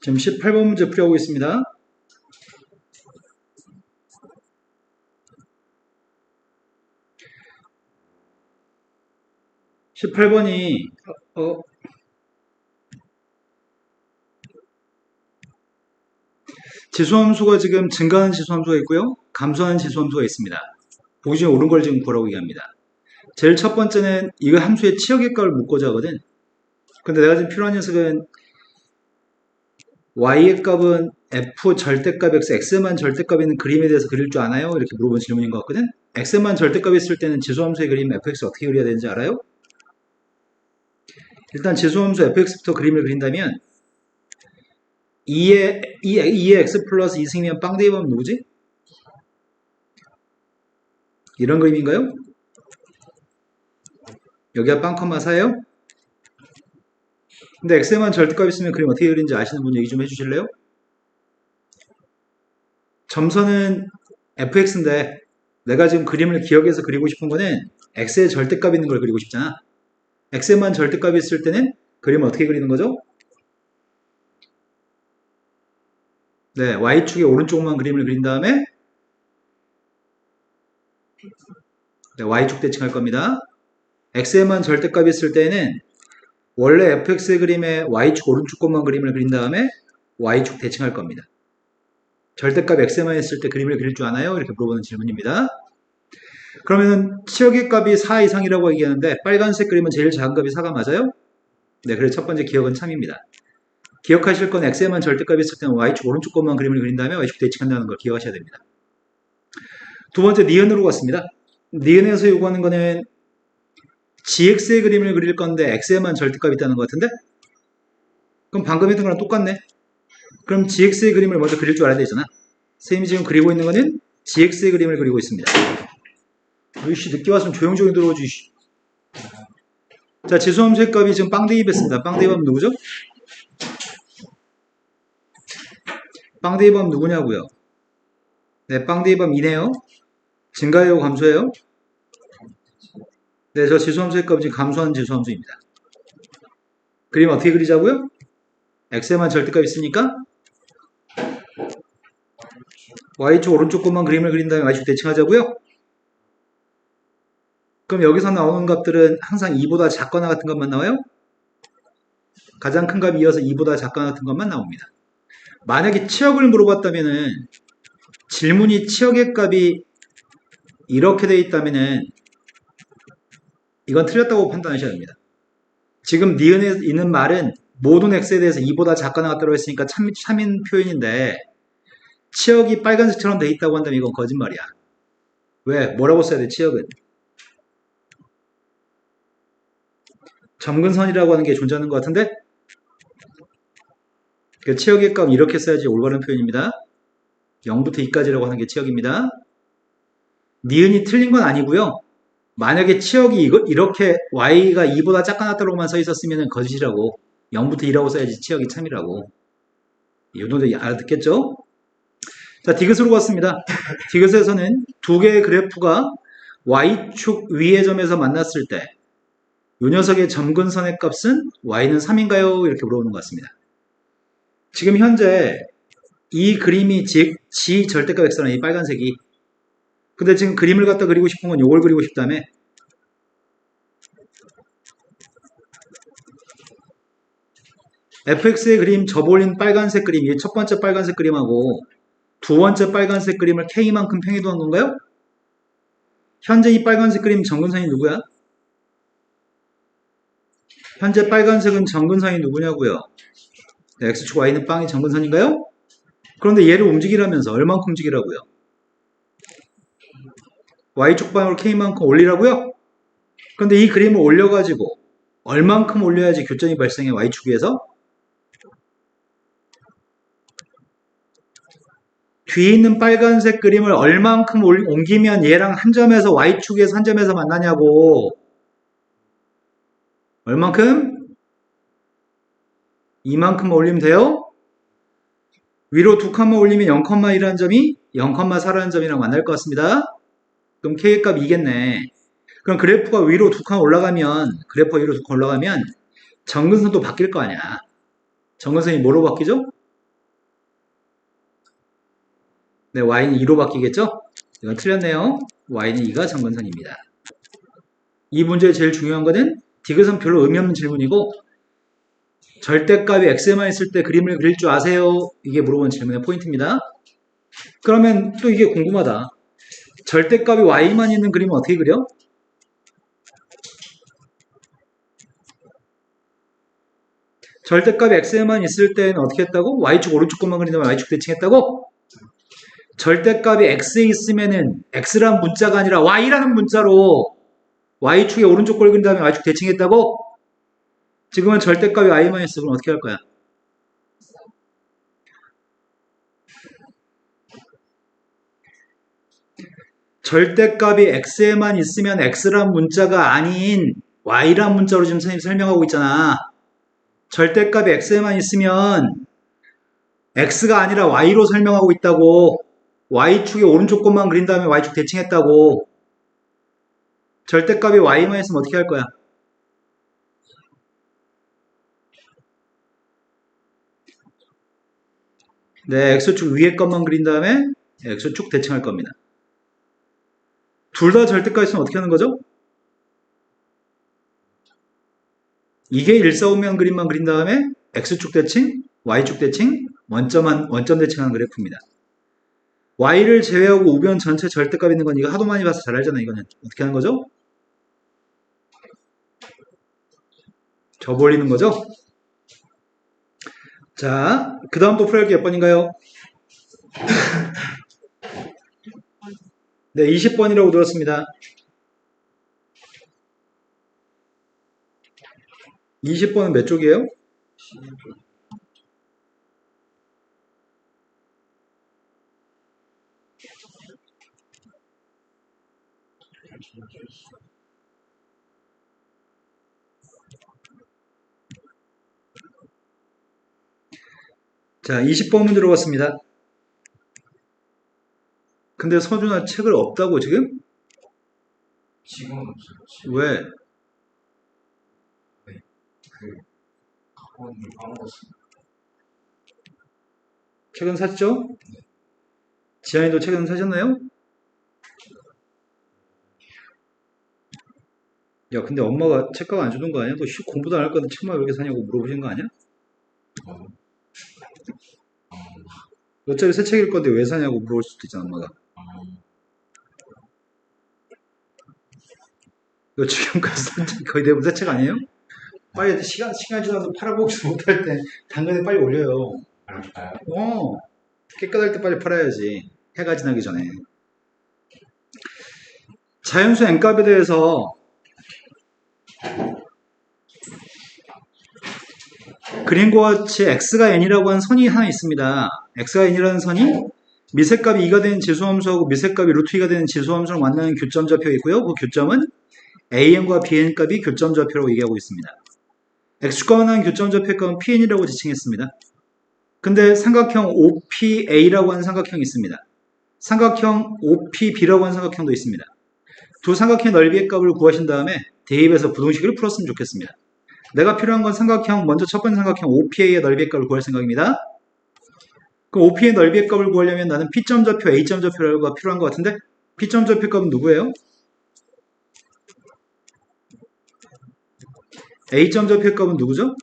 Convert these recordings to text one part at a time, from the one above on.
지금 18번 문제 풀이하고 있습니다. 십팔 번이 지수함수가 지금 증가하는 지수함수가 있고요. 감소하는 지수함수가 있습니다. 보기 중에 옳은 걸 지금 보라고 얘기합니다. 제일 첫 번째는 이거 함수의 치역의 값을 묻고자 하거든. 근데 내가 지금 필요한 녀석은 y의 값은 f 절대값 x, x만 절대값 있는 그림에 대해서 그릴 줄 아나요? 이렇게 물어본 질문인 것 같거든. x만 절대값 있을 때는 지수함수의 그림 fx 어떻게 그려야 되는지 알아요? 일단 지수함수 fx부터 그림을 그린다면 2의 x 플러스 2승이면 빵 대입하면 누구지? 이런 그림인가요? 여기가 빵 컴마 4예요? 근데 x에만 절대값 있으면 그림 어떻게 그리는지 아시는 분 얘기 좀 해주실래요? 점선은 fx인데 내가 지금 그림을 기억해서 그리고 싶은 거는 x에 절대값 있는 걸 그리고 싶잖아. x에만 절대값이 있을 때는 그림을 어떻게 그리는 거죠? 네, y축의 오른쪽만 그림을 그린 다음에 네, y축 대칭할 겁니다. x에만 절대값이 있을 때는 원래 fx의 그림에 y축 오른쪽 것만 그림을 그린 다음에 y축 대칭할 겁니다. 절대값 x에만 있을 때 그림을 그릴 줄 아나요? 이렇게 물어보는 질문입니다. 그러면은 치역의 값이 4 이상이라고 얘기하는데 빨간색 그림은 제일 작은 값이 4가 맞아요? 네, 그래서 첫 번째 기억은 참입니다. 기억하실 건 x에만 절대값이 있을 때는 y축 오른쪽 것만 그림을 그린 다음에 y축 대칭한다는 걸 기억하셔야 됩니다. 두 번째 니은으로 갔습니다. 니은에서 요구하는 거는 gx의 그림을 그릴 건데 x에만 절대값이 있다는 것 같은데? 그럼 방금 했던 거랑 똑같네. 그럼 gx의 그림을 먼저 그릴 줄 알아야 되잖아. 선생님이 지금 그리고 있는 거는 gx의 그림을 그리고 있습니다. 으이씨, 늦게 왔으면 조용조용 들어오지. 자, 지수함수의 값이 지금 빵 대입했습니다. 빵 대입하면 누구죠? 빵 대입하면 누구냐고요? 네, 빵 대입하면 2네요. 증가해요, 감소해요? 네, 저 지수함수의 값이 지금 감소하는 지수함수입니다. 그림 어떻게 그리자고요? x에만 절대값 있으니까 y축 오른쪽 것만 그림을 그린 다음에 y축 대칭하자고요? 그럼 여기서 나오는 값들은 항상 2보다 작거나 같은 것만 나와요? 가장 큰 값이 이어서 2보다 작거나 같은 것만 나옵니다. 만약에 치역을 물어봤다면은 질문이 치역의 값이 이렇게 돼 있다면은 이건 틀렸다고 판단하셔야 됩니다. 지금 니은에 있는 말은 모든 x에 대해서 2보다 작거나 같다고 했으니까 참인 표현인데 치역이 빨간색처럼 돼 있다고 한다면 이건 거짓말이야. 왜? 뭐라고 써야 돼, 치역은? 점근선이라고 하는 게 존재하는 것 같은데 그 치역의 값 이렇게 써야지 올바른 표현입니다. 0부터 2까지라고 하는 게 치역입니다. 니은이 틀린 건 아니고요. 만약에 치역이 이렇게 y가 2보다 작거나 같다로만 써 있었으면 거짓이라고 0부터 2라고 써야지 치역이 참이라고. 이 정도 알아듣겠죠? 자, 디귿으로 갔습니다. 디귿에서는 두 개의 그래프가 y축 위의 점에서 만났을 때 이 녀석의 점근선의 값은 y는 3인가요? 이렇게 물어보는 것 같습니다. 지금 현재 이 그림이 G 절대값 x라는 이 빨간색이 근데 지금 그림을 갖다 그리고 싶은 건 이걸 그리고 싶다며 fx의 그림 접올린 빨간색 그림 이 첫 번째 빨간색 그림하고 두 번째 빨간색 그림을 k만큼 평행이동한 건가요? 현재 이 빨간색 그림 점근선이 누구야? 현재 빨간색은 점근선이 누구냐고요? 네, x축 y는 빵이 점근선인가요? 그런데 얘를 움직이라면서 얼만큼 움직이라고요? y축 방으로 k만큼 올리라고요? 그런데 이 그림을 올려가지고 얼만큼 올려야지 교점이 발생해 y축 위에서? 뒤에 있는 빨간색 그림을 얼만큼 옮기면 얘랑 한 점에서 y축에서 한 점에서 만나냐고. 얼만큼? 이만큼 올리면 돼요? 위로 2칸만 올리면 0,1라는 점이 0,4라는 점이랑 만날 것 같습니다. 그럼 K의 값이 2겠네. 그럼 그래프가 위로 2칸 올라가면 점근선도 바뀔 거 아니야. 점근선이 뭐로 바뀌죠? 네, y는 2로 바뀌겠죠? 이건 틀렸네요. y는 2가 점근선입니다. 이 문제의 제일 중요한 거는 디귿은 별로 의미 없는 질문이고 절대값이 x에만 있을 때 그림을 그릴 줄 아세요? 이게 물어보는 질문의 포인트입니다. 그러면 또 이게 궁금하다. 절대값이 y만 있는 그림은 어떻게 그려? 절대값이 x에만 있을 때는 어떻게 했다고? y축 오른쪽 것만 그린다면 y축 대칭했다고? 절대값이 x에 있으면은 x란 문자가 아니라 y라는 문자로 y축의 오른쪽 걸 그린 다음에 y축 대칭했다고? 지금은 절대값이 y만 있어. 그럼 어떻게 할 거야? 절대값이 x에만 있으면 x란 문자가 아닌 y란 문자로 지금 선생님이 설명하고 있잖아. 절대값이 x에만 있으면 x가 아니라 y로 설명하고 있다고. y축의 오른쪽 것만 그린 다음에 y축 대칭했다고. 절대값이 y만 있으면 어떻게 할 거야? 네, x축 위에 것만 그린 다음에 x축 대칭할 겁니다. 둘 다 절대값 있으면 어떻게 하는 거죠? 이게 일사분면 그림만 그린 다음에 x축 대칭, y축 대칭, 원점 대칭하는 그래프입니다. y를 제외하고 우변 전체 절대값 있는 건 이거 하도 많이 봐서 잘 알잖아. 이거는 어떻게 하는 거죠? 접올리는 거죠? 자, 그 다음 또 풀어야 할 게 몇 번인가요? 네, 20번이라고 들었습니다. 20번은 몇 쪽이에요? 자, 20번 문제 들어봤습니다. 근데 서준아 책을 없다고 지금? 지금은 없어요. 왜? 그 학원을 까먹었어요. 책은 샀죠? 지한이도 책은 사셨나요? 야, 근데 엄마가 책가방 안 주는 거 아니야? 너 공부도 안 할 건데 책만 왜 이렇게 사냐고 물어보신 거 아니야? 어, 어차피 새 책일 건데 왜 사냐고 물어볼 수도 있잖아, 엄마가. 너 지금까지 산 책 거의 대부분 새 책 아니에요? 빨리 시간 지나서 팔아보지 못할 때 당근에 빨리 올려요. 알았어요. 깨끗할 때 빨리 팔아야지. 해가 지나기 전에. 자연수 n값에 대해서 그림과 같이 x가 n이라고 하는 선이 하나 있습니다. x가 n이라는 선이 미세값이 2가 되는 지수함수하고 미세값이 루트 2가 되는 지수함수를 만나는 교점 좌표 있고요. 그 교점은 an과 bn 값이 교점 좌표라고 얘기하고 있습니다. x축과 만나는 교점 좌표 값은 pn이라고 지칭했습니다. 근데 삼각형 OPA라고 하는 삼각형이 있습니다. 삼각형 OPB라고 하는 삼각형도 있습니다. 두 삼각형의 넓이의 값을 구하신 다음에 대입해서 부동식을 풀었으면 좋겠습니다. 내가 필요한 건 삼각형, 먼저 첫 번째 삼각형 OPA의 넓이의 값을 구할 생각입니다. 그럼 OP의 넓이의 값을 구하려면 나는 P점 좌표, A점 좌표가 필요한 것 같은데 P점 좌표 값은 누구예요? A점 좌표 값은 누구죠?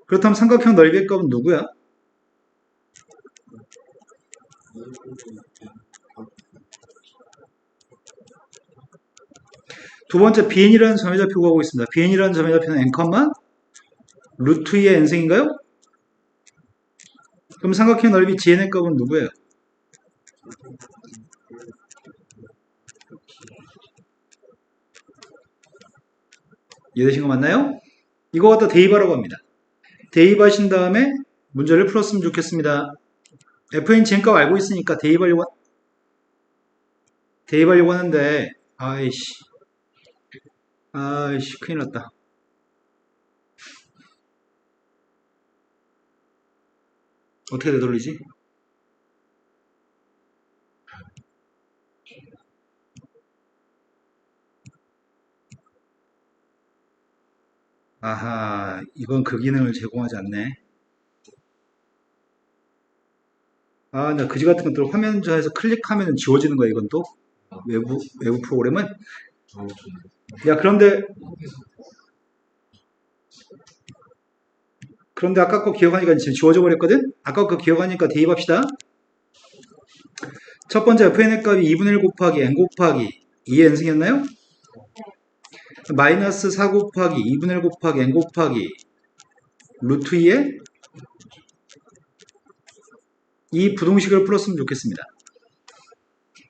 그렇다면 삼각형 넓이의 값은 누구야? 두 번째 BN이라는 점의 좌표 구하고 있습니다. BN이라는 점의 좌표는 n, 루트 2의 n승인가요? 그럼 삼각형 넓이 GN의 값은 누구예요? 이해되신 거 맞나요? 이거 갖다 대입하라고 합니다. 대입하신 다음에 문제를 풀었으면 좋겠습니다. fn GN값 알고 있으니까 대입하려고 하는데 아이씨 큰일 났다. 어떻게 되돌리지? 아하, 이건 그 기능을 제공하지 않네. 아, 나 그지 같은 것들 화면 전에서 클릭하면 지워지는 거야, 이건 또. 외부 프로그램은. 너무 좋은데. 야, 그런데 아까 거 기억하니까 지금 지워져 버렸거든? 아까 거 기억하니까 대입합시다. 첫 번째 fn의 값이 2분의 1 곱하기 n 곱하기 2의 n승이었나요? 마이너스 4 곱하기 2분의 1 곱하기 n 곱하기 루트 2에 이 부동식을 풀었으면 좋겠습니다.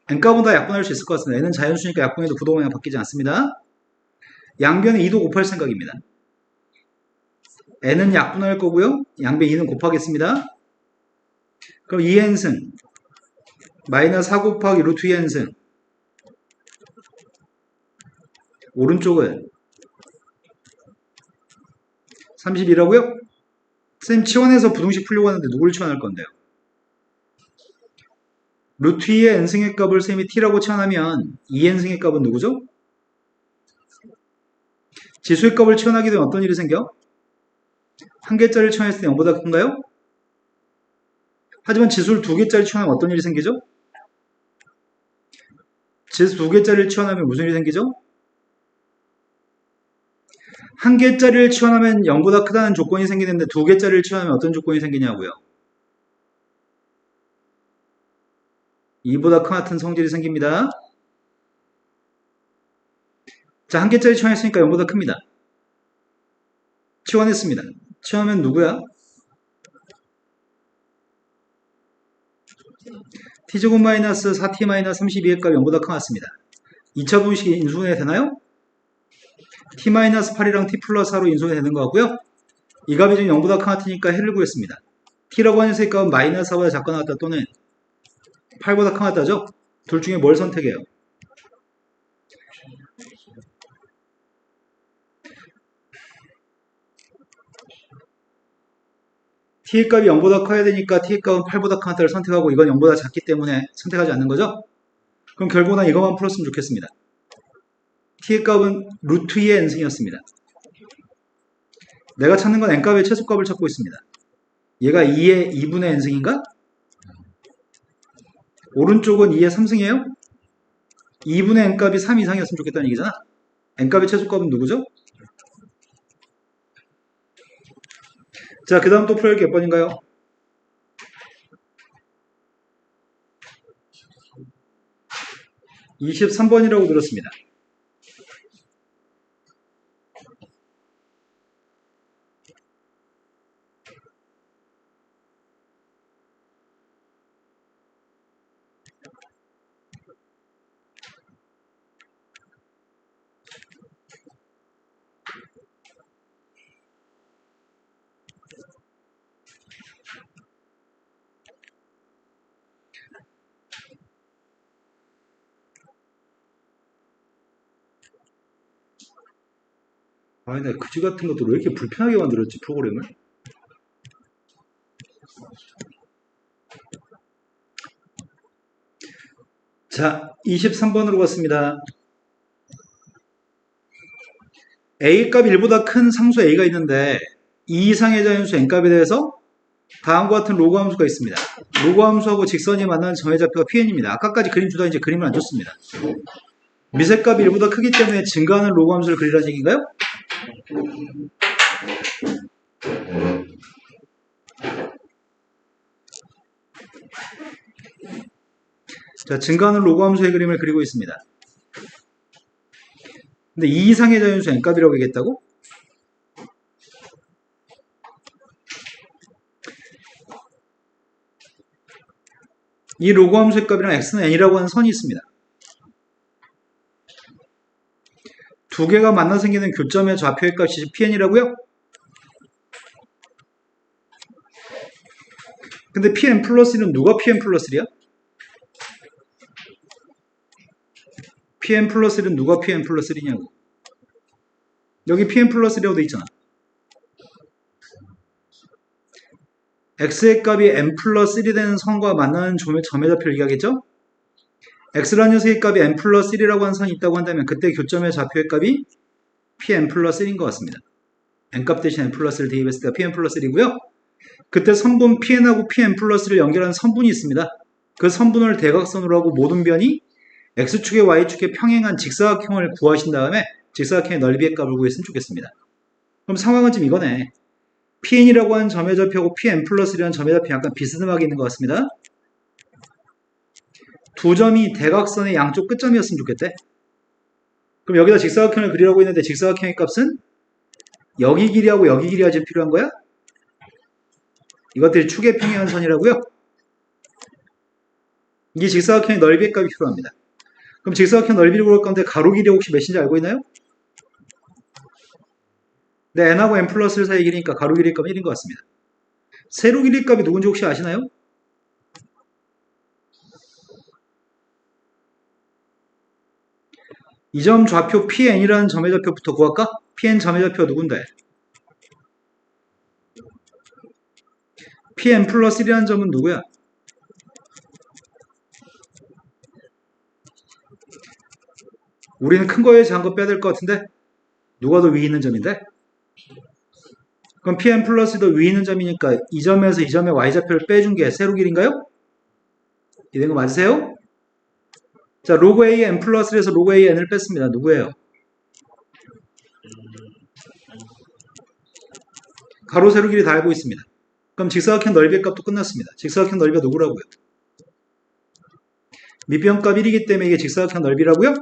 n값은 다 약분할 수 있을 것 같습니다. n은 자연수니까 약분해도 부동항이 바뀌지 않습니다. 양변에 2도 곱할 생각입니다. n은 약분할 거고요. 양변 2는 곱하겠습니다. 그럼 2n승 마이너스 4 곱하기 루트 2n승 오른쪽은 32라고요? 선생님 치환해서 부동식 풀려고 하는데 누구를 치환할 건데요? 루트 2의 n승의 값을 선생님이 t라고 치환하면 2n승의 값은 누구죠? 지수의 값을 치환하게 되면 어떤 일이 생겨? 한 개짜리를 치환했을 때 0보다 큰가요? 하지만 지수를 두 개짜리 치환하면 어떤 일이 생기죠? 지수 두 개짜리를 치환하면 무슨 일이 생기죠? 한 개짜리를 치환하면 0보다 크다는 조건이 생기는데 두 개짜리를 치환하면 어떤 조건이 생기냐고요? 2보다 큰 같은 성질이 생깁니다. 자, 한 개짜리 치환했으니까 0보다 큽니다. 치환했습니다. 치환하면 누구야? t제곱 마이너스 4t 마이너스 32의 값이 0보다 큰 것 같습니다. 2차 분식이 인수분해 되나요? t 마이너스 8이랑 t 플러스 4로 인수분해 되는 것 같고요. 이 값이 지금 0보다 큰 것 같으니까 해를 구했습니다. t라고 하는 수의 값은 마이너스 4보다 작거나 같다 또는 8보다 큰 것 같다죠? 둘 중에 뭘 선택해요? t의 값이 0보다 커야 되니까 t의 값은 8보다 큰 것을 선택하고 이건 0보다 작기 때문에 선택하지 않는 거죠? 그럼 결국 난 이것만 풀었으면 좋겠습니다. t의 값은 루트 2의 n승이었습니다. 내가 찾는 건 n값의 최소값을 찾고 있습니다. 얘가 2의 2분의 n승인가? 오른쪽은 2의 3승이에요? 2분의 n값이 3 이상이었으면 좋겠다는 얘기잖아. n값의 최소값은 누구죠? 자, 그 다음 또 풀어야 할 게 몇 번인가요? 23번이라고 들었습니다. 아, 나 그지 같은 것도 왜 이렇게 불편하게 만들었지, 프로그램을? 자, 23번으로 갔습니다. A값 1보다 큰 상수 A가 있는데 2 이상의 자연수 N값에 대해서 다음과 같은 로그 함수가 있습니다. 로그 함수하고 직선이 만나는 점의 좌표가 PN입니다. 아까까지 그림 주다 이제 그림을 안 줬습니다. 미세값이 1보다 크기 때문에 증가하는 로그 함수를 그리라는 얘기인가요? 자, 증가하는 로그 함수의 그림을 그리고 있습니다. 근데 2 이상의 자연수 n값이라고 얘기했다고? 이 로그 함수의 값이랑 x는 n이라고 하는 선이 있습니다. 두 개가 만나 생기는 교점의 좌표의 값이 pn이라고요? 근데 pn 플러스 1은 누가 pn 플러스 1이야? pn 플러스 1은 누가 pn 플러스 1이냐고. 여기 pn 플러스 1이라고 돼 있잖아. x의 값이 n 플러스 1이 되는 선과 만나는 점의 좌표를 얘기하겠죠? x라는 녀석의 값이 n 플러스 1이라고 하는 선이 있다고 한다면 그때 교점의 좌표의 값이 pn 플러스 1인 것 같습니다. n값 대신 n 플러스 1 대입했을 때가 pn 플러스 1이고요. 그때 선분 PN하고 PN 플러스를 연결하는 선분이 있습니다. 그 선분을 대각선으로 하고 모든 변이 X축에 Y축에 평행한 직사각형을 구하신 다음에 직사각형의 넓이의 값을 구했으면 좋겠습니다. 그럼 상황은 지금 이거네. PN이라고 하는 점의 좌표하고 PN 플러스라는 점의 좌표 약간 비스듬하게 있는 것 같습니다. 두 점이 대각선의 양쪽 끝점이었으면 좋겠대. 그럼 여기다 직사각형을 그리라고 했는데 직사각형의 값은 여기 길이하고 여기 길이가 지금 필요한 거야? 이것들이 축의 평행한 선이라고요? 이 직사각형의 넓이의 값이 필요합니다. 그럼 직사각형 넓이를 구할 건데 가로 길이 혹시 몇인지 알고 있나요? 네, n하고 n 플러스 1 사이 길이니까 가로 길이 값은 1인 것 같습니다. 세로 길이 값이 누군지 혹시 아시나요? 이 점 좌표 PN이라는 점의 좌표부터 구할까? PN 점의 좌표가 누군데? PN 플러스 1이라는 점은 누구야? 우리는 큰 거에 작은 거 빼야 될 것 같은데? 누가 더 위에 있는 점인데? 그럼 PN 플러스 더 위에 있는 점이니까 이 점에서 이 점의 y좌표를 빼준 게 세로 길인가요? 이된 거 맞으세요? 자, 로그 A n 플러스 1에서 로그 A n을 뺐습니다. 누구예요? 가로 세로 길이 다 알고 있습니다. 그럼 직사각형 넓이의 값도 끝났습니다. 직사각형 넓이가 누구라고요? 밑변값 1이기 때문에 이게 직사각형 넓이라고요?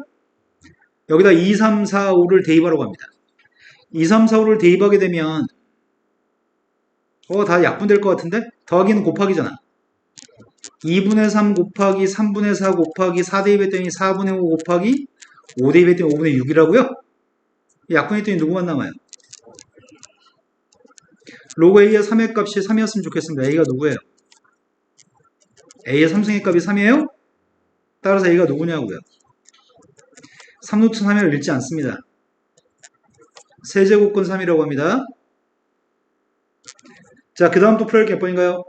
여기다 2, 3, 4, 5를 대입하라고 합니다. 2, 3, 4, 5를 대입하게 되면 다 약분될 것 같은데? 더하기는 곱하기잖아. 2분의 3 곱하기 3분의 4 곱하기 4 대입했더니 4분의 5 곱하기 5 대입했더니 5분의 6이라고요? 약분했더니 누구만 남아요? 로그 A의 3의 값이 3이었으면 좋겠습니다. A가 누구예요? A의 3승의 값이 3이에요? 따라서 A가 누구냐고요? 3루트 3을 읽지 않습니다. 세제곱근 3이라고 합니다. 자, 그 다음 또 풀어야 할 몇 번인가요?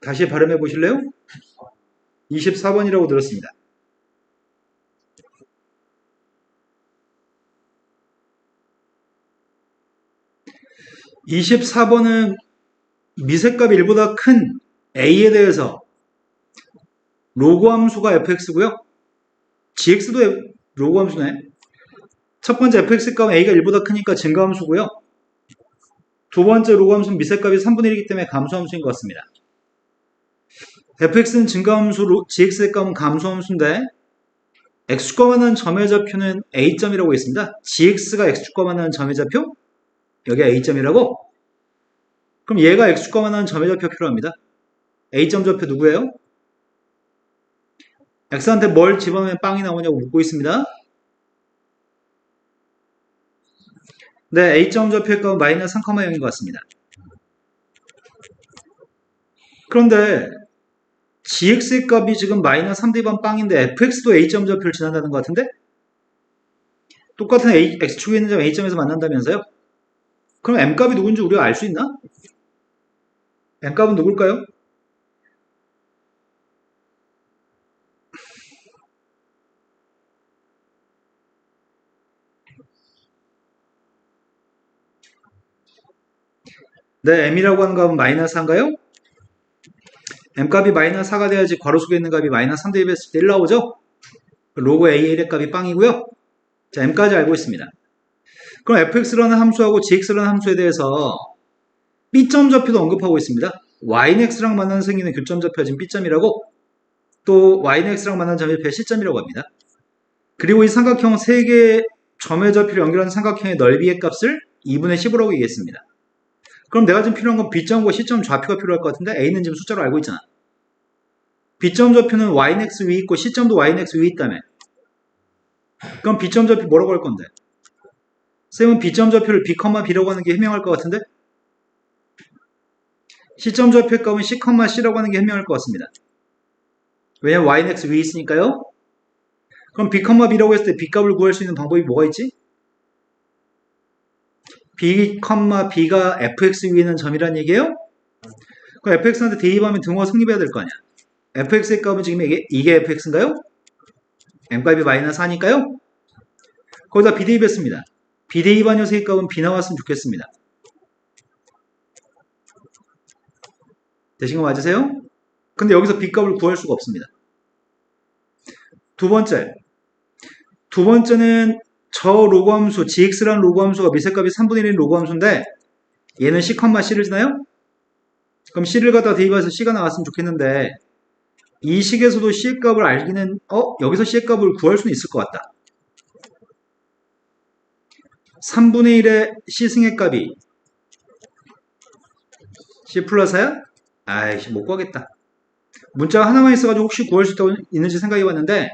다시 발음해 보실래요? 24번이라고 들었습니다. (24번은) 미세값이 1보다 큰 a에 대해서 로그 함수가 fx고요. gx도 로그 함수네. 첫 번째 fx 값은 a가 1보다 크니까 증가함수고요. 두 번째 로그 함수는 미세값이 3분의 1이기 때문에 감소함수인 것 같습니다. fx는 증가함수, gx의 값은 감소함수인데 x축과 만나는 점의 좌표는 a점이라고 있습니다. gx가 x축과 만나는 점의 좌표? 여기가 a점이라고? 그럼 얘가 x축과 만나는 점의 좌표 필요합니다. a점 좌표 누구예요? x한테 뭘 집어넣으면 빵이 나오냐고 묻고 있습니다. 네, a점 좌표의 값은 마이너스 3,0인 것 같습니다. 그런데 gx의 값이 지금 마이너스 3대반 빵인데 fx도 a점 좌표를 지난다는 것 같은데? 똑같은 x축에 있는 점 a점에서 만난다면서요? 그럼 m값이 누군지 우리가 알 수 있나? m값은 누굴까요? 네, m이라고 하는 값은 마이너스 4인가요? m값이 마이너스 4가 돼야지 괄호 속에 있는 값이 마이너스 3 대입했을 때 1 나오죠? 로그 a의 값이 빵이고요. 자, m까지 알고 있습니다. 그럼 fx라는 함수하고 gx라는 함수에 대해서 b점 좌표도 언급하고 있습니다. y는 x랑 만나는 생기는 교점 좌표가 지금 b점이라고, 또 y는 x랑 만나는 점의 좌표가 c점이라고 합니다. 그리고 이 삼각형 3개의 점의 좌표를 연결하는 삼각형의 넓이의 값을 2분의 10으로 얘기했습니다. 그럼 내가 지금 필요한 건 b점과 c점 좌표가 필요할 것 같은데 a는 지금 숫자로 알고 있잖아. b점 좌표는 y는 x 위에 있고 c점도 y는 x 위에 있다며. 그럼 b점 좌표 뭐라고 할 건데? 쌤은 b점 좌표를 b, b라고 하는 게 해명할 것 같은데? c점 좌표의 값은 c, c라고 하는 게 해명할 것 같습니다. 왜냐면 y는 x 위에 있으니까요. 그럼 b, b라고 했을 때 b 값을 구할 수 있는 방법이 뭐가 있지? b, b가 fx 위에 있는 점이란 얘기예요? 그럼 fx한테 대입하면 등호가 성립해야 될 거 아니야. fx의 값은 지금 이게 fx인가요? m값이 마이너스 4니까요? 거기다 b 대입했습니다. b 대입한 녀석의 값은 b 나왔으면 좋겠습니다. 되신 거 맞으세요? 근데 여기서 B값을 구할 수가 없습니다. 두 번째는 저 로그함수, gx라는 로그함수가 미세값이 3분의 1인 로그함수인데 얘는 C, C를 지나요? 그럼 C를 갖다 대입해서 C가 나왔으면 좋겠는데 이 식에서도 C의 값을 알기는 여기서 C의 값을 구할 수는 있을 것 같다. 3분의 1의 C 승의 값이 C 플러스 4야? 아이씨 못 구하겠다. 문자가 하나만 있어가지고 혹시 구할 수 있는지 생각해봤는데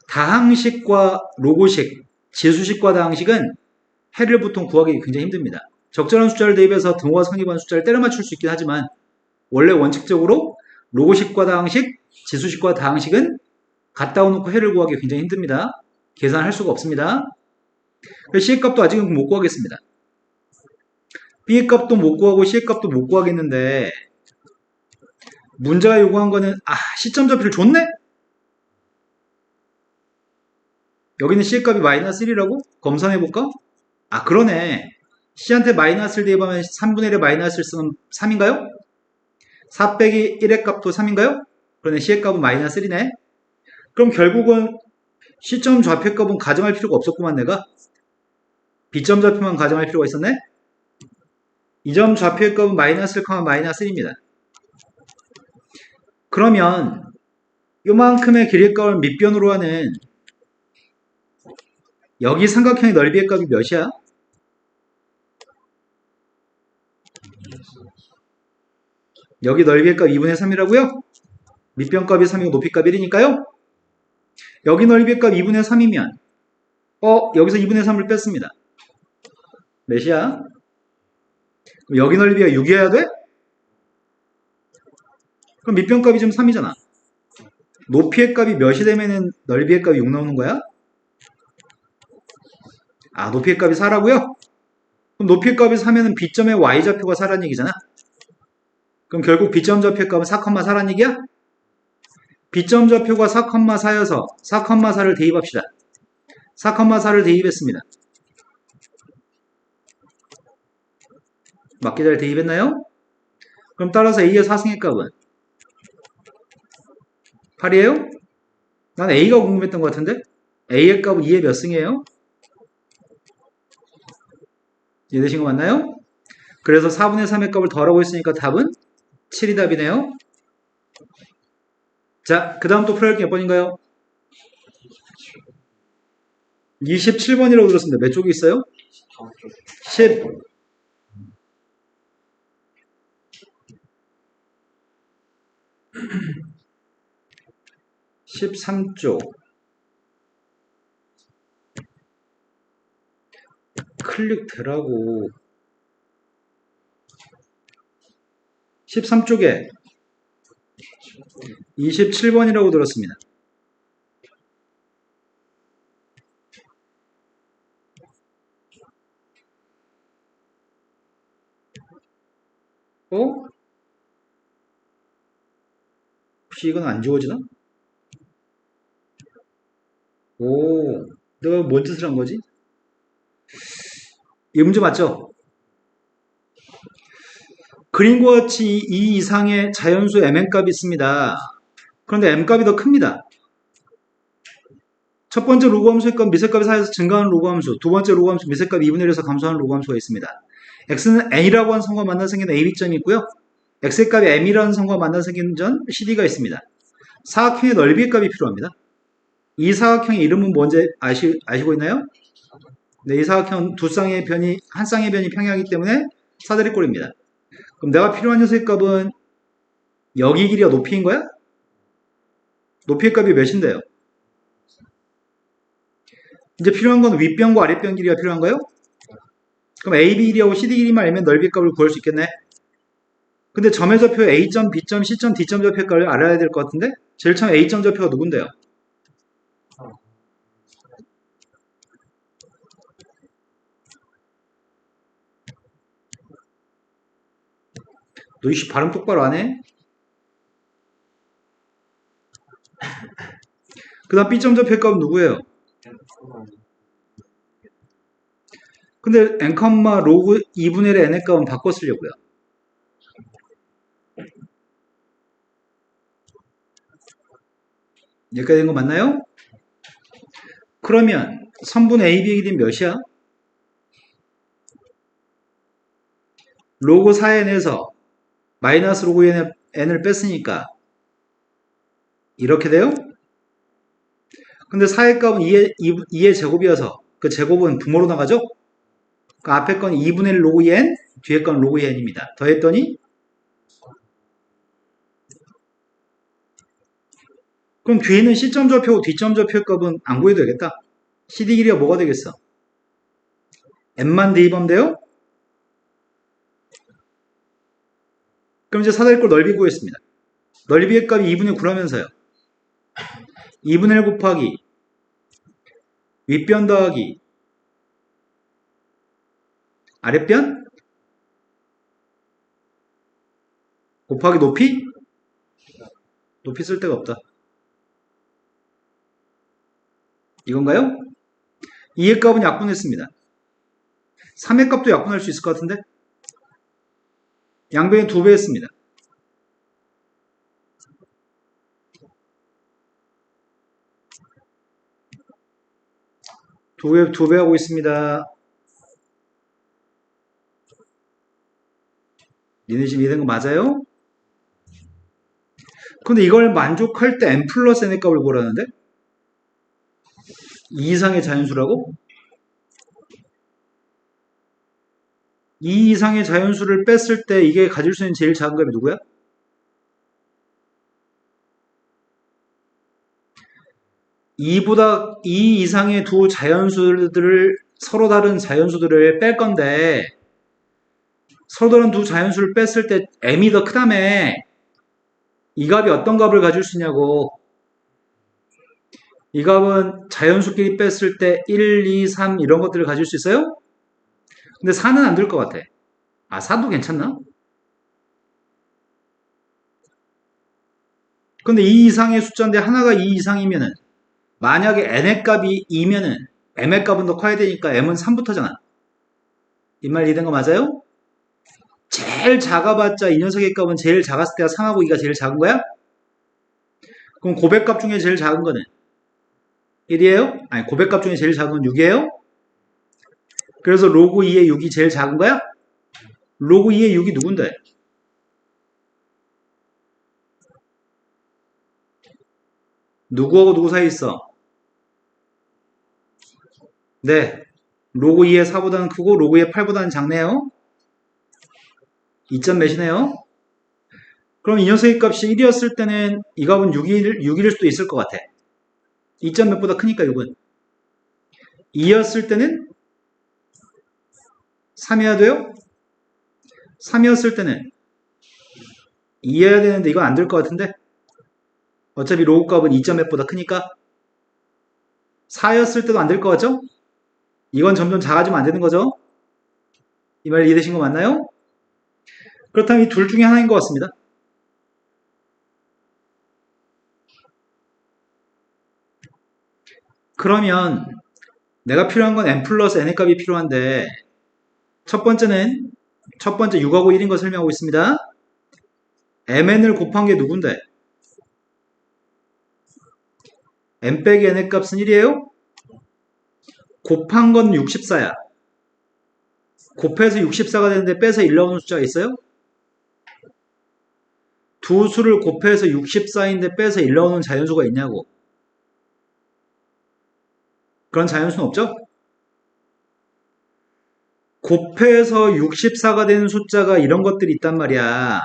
다항식과 로고식, 지수식과 다항식은 해를 보통 구하기 굉장히 힘듭니다. 적절한 숫자를 대입해서 등호와 성립한 숫자를 때려 맞출 수 있긴 하지만 원래 원칙적으로 로고식과 다항식, 지수식과 다항식은 갖다 놓고 해를 구하기 굉장히 힘듭니다. 계산할 수가 없습니다. C의 값도 아직은 못 구하겠습니다. B의 값도 못 구하고 C의 값도 못 구하겠는데 문제가 요구한 거는 시점 좌표를 줬네? 여기는 C의 값이 마이너스 1이라고? 검산해볼까? 그러네. C한테 마이너스를 대입하면 3분의 1의 마이너스를 쓰면 3인가요? 4 빼기 1의 값도 3인가요? 그러네. C의 값은 마이너스 1이네. 그럼 결국은 C점 좌표 값은 가정할 필요가 없었구만 내가. B점 좌표만 가정할 필요가 있었네. 이 점 좌표의 값은 마이너스 1, 마이너스 1입니다. 그러면 요만큼의 길이의 값을 밑변으로 하는 여기 삼각형의 넓이의 값이 몇이야? 여기 넓이의 값 2분의 3이라고요? 밑변값이 3이고 높이값 1이니까요? 여기 넓이의 값 2분의 3이면 여기서 2분의 3을 뺐습니다. 몇이야? 그럼 여기 넓이가 6이어야 돼? 그럼 밑변값이 지금 3이잖아. 높이의 값이 몇이 되면은 넓이의 값이 6 나오는 거야? 높이의 값이 4라고요? 그럼 높이의 값이 4면은 B점의 Y좌표가 4라는 얘기잖아. 그럼 결국 B점 좌표의 값은 4,4라는 얘기야? B점 좌표가 4,4여서 4,4를 대입합시다. 4,4를 대입했습니다. 맞게 잘 대입했나요? 그럼 따라서 A의 4승의 값은 8이에요? 난 A가 궁금했던 것 같은데? A의 값은 2의 몇 승이에요? 이해되신 거 맞나요? 그래서 4분의 3의 값을 더하고 있으니까 답은 7이 답이네요. 자, 그 다음 또 풀어야 할 게 몇 번인가요? 27번이라고 들었습니다. 몇 쪽이 있어요? 10. 13쪽. 클릭되라고. 13쪽에 27번이라고 들었습니다. 혹시 이건 안 지워지나? 내가 뭔 짓을 한 거지? 이 문제 맞죠? 그림과 같이 이 이상의 자연수 mn값이 있습니다. 그런데 m값이 더 큽니다. 첫 번째 로그함수의 값 미세값이 4에서 증가하는 로그함수, 두 번째 로그함수 미세값 2분의 1에서 감소하는 로그함수가 있습니다. x는 n이라고 하는 성과 만나 생긴 ab점이 있고요. x의 값이 m이라는 성과 만나 생긴 점 cd가 있습니다. 사각형의 넓이의 값이 필요합니다. 이 사각형의 이름은 뭔지 아시고 있나요? 네, 이 사각형 두 쌍의 변이, 한 쌍의 변이 평행하기 때문에 사다리꼴입니다. 그럼 내가 필요한 녀석의 값은 여기 길이가 높이인 거야? 높이의 값이 몇인데요? 이제 필요한 건 윗변과 아랫변 길이가 필요한가요? 그럼 AB 길이하고 CD 길이만 알면 넓이의 값을 구할 수 있겠네. 근데 점의 좌표 A점, B점, C점, D점 좌표의 값을 알아야 될 것 같은데? 제일 처음 A점 좌표가 누군데요? 너 이씨 발음 똑바로 안 해? 그 다음 B점 좌표의 값은 누구예요? 근데 n, 로그 2분의 1의 n의 값은 바꿔 쓰려고요. 여기까지 된 거 맞나요? 그러면 선분 AB의 길이는 몇이야? 로그 4n에서 마이너스 로그 n을 뺐으니까 이렇게 돼요? 근데 4의 값은 2의 제곱이어서 그 제곱은 분모로 나가죠? 그 앞에 건 2분의 1 로그 n, 뒤에 건 로그 n입니다. 더했더니 그럼 뒤에는 C점 좌표, D점 좌표의 값은 안 구해도 되겠다. CD 길이가 뭐가 되겠어? n만 대입하면 돼요? 그럼 이제 사다리꼴 넓이 구했습니다. 넓이의 값이 2분의 9라면서요. 2분의 1 곱하기 윗변 더하기 아랫변 곱하기 높이? 높이 쓸 데가 없다. 이건가요? 2의 값은 약분했습니다. 3의 값도 약분할 수 있을 것 같은데? 양변이 2배 했습니다. 두 배 하고 있습니다. 니네 지금 이해된 거 맞아요? 근데 이걸 만족할 때 n 플러스 n의 값을 보라는데? 2 이상의 자연수라고? 2 이상의 자연수를 뺐을 때 이게 가질 수 있는 제일 작은 값이 누구야? 2 이상의 두 자연수들을 서로 다른 자연수들을 뺄 건데 서로 다른 두 자연수를 뺐을 때 m이 더 크다며. 이 값이 어떤 값을 가질 수 있냐고. 이 값은 자연수끼리 뺐을 때 1, 2, 3 이런 것들을 가질 수 있어요? 근데 4는 안 될 것 같아. 아, 4도 괜찮나? 근데 2 이상의 숫자인데 하나가 2 이상이면은 만약에 n의 값이 2면은 m의 값은 더 커야 되니까 m은 3부터잖아. 이 말 이해된 거 맞아요? 제일 작아봤자 이 녀석의 값은 제일 작았을 때가 3하고 2가 제일 작은 거야? 그럼 고백값 중에 제일 작은 거는 1이에요? 아니, 고백값 중에 제일 작은 건 6이에요? 그래서 로그 2의 6이 제일 작은 거야? 로그 2의 6이 누군데? 누구하고 누구 사이 있어? 네. 로그 2의 4보다는 크고 로그 2의 8보다는 작네요. 2점 몇이네요. 그럼 이 녀석의 값이 1이었을 때는 이 값은 6일 수도 있을 것 같아. 2점 몇보다 크니까 6은. 2였을 때는 3이어야 돼요? 3이었을 때는 2여야 되는데 이건 안 될 것 같은데? 어차피 로그 값은 2점 몇보다 크니까 4였을 때도 안 될 것 같죠? 이건 점점 작아지면 안 되는 거죠? 이 말 이해되신 거 맞나요? 그렇다면 이 둘 중에 하나인 것 같습니다. 그러면 내가 필요한 건 n 플러스 n의 값이 필요한데 첫 번째 6하고 1인 거 설명하고 있습니다. mn을 곱한 게 누군데? n 빼기 n의 값은 1이에요? 곱한 건 64야. 곱해서 64가 되는데 빼서 1 나오는 숫자가 있어요? 두 수를 곱해서 64인데 빼서 1 나오는 자연수가 있냐고. 그런 자연수는 없죠? 곱해서 64가 되는 숫자가 이런 것들이 있단 말이야.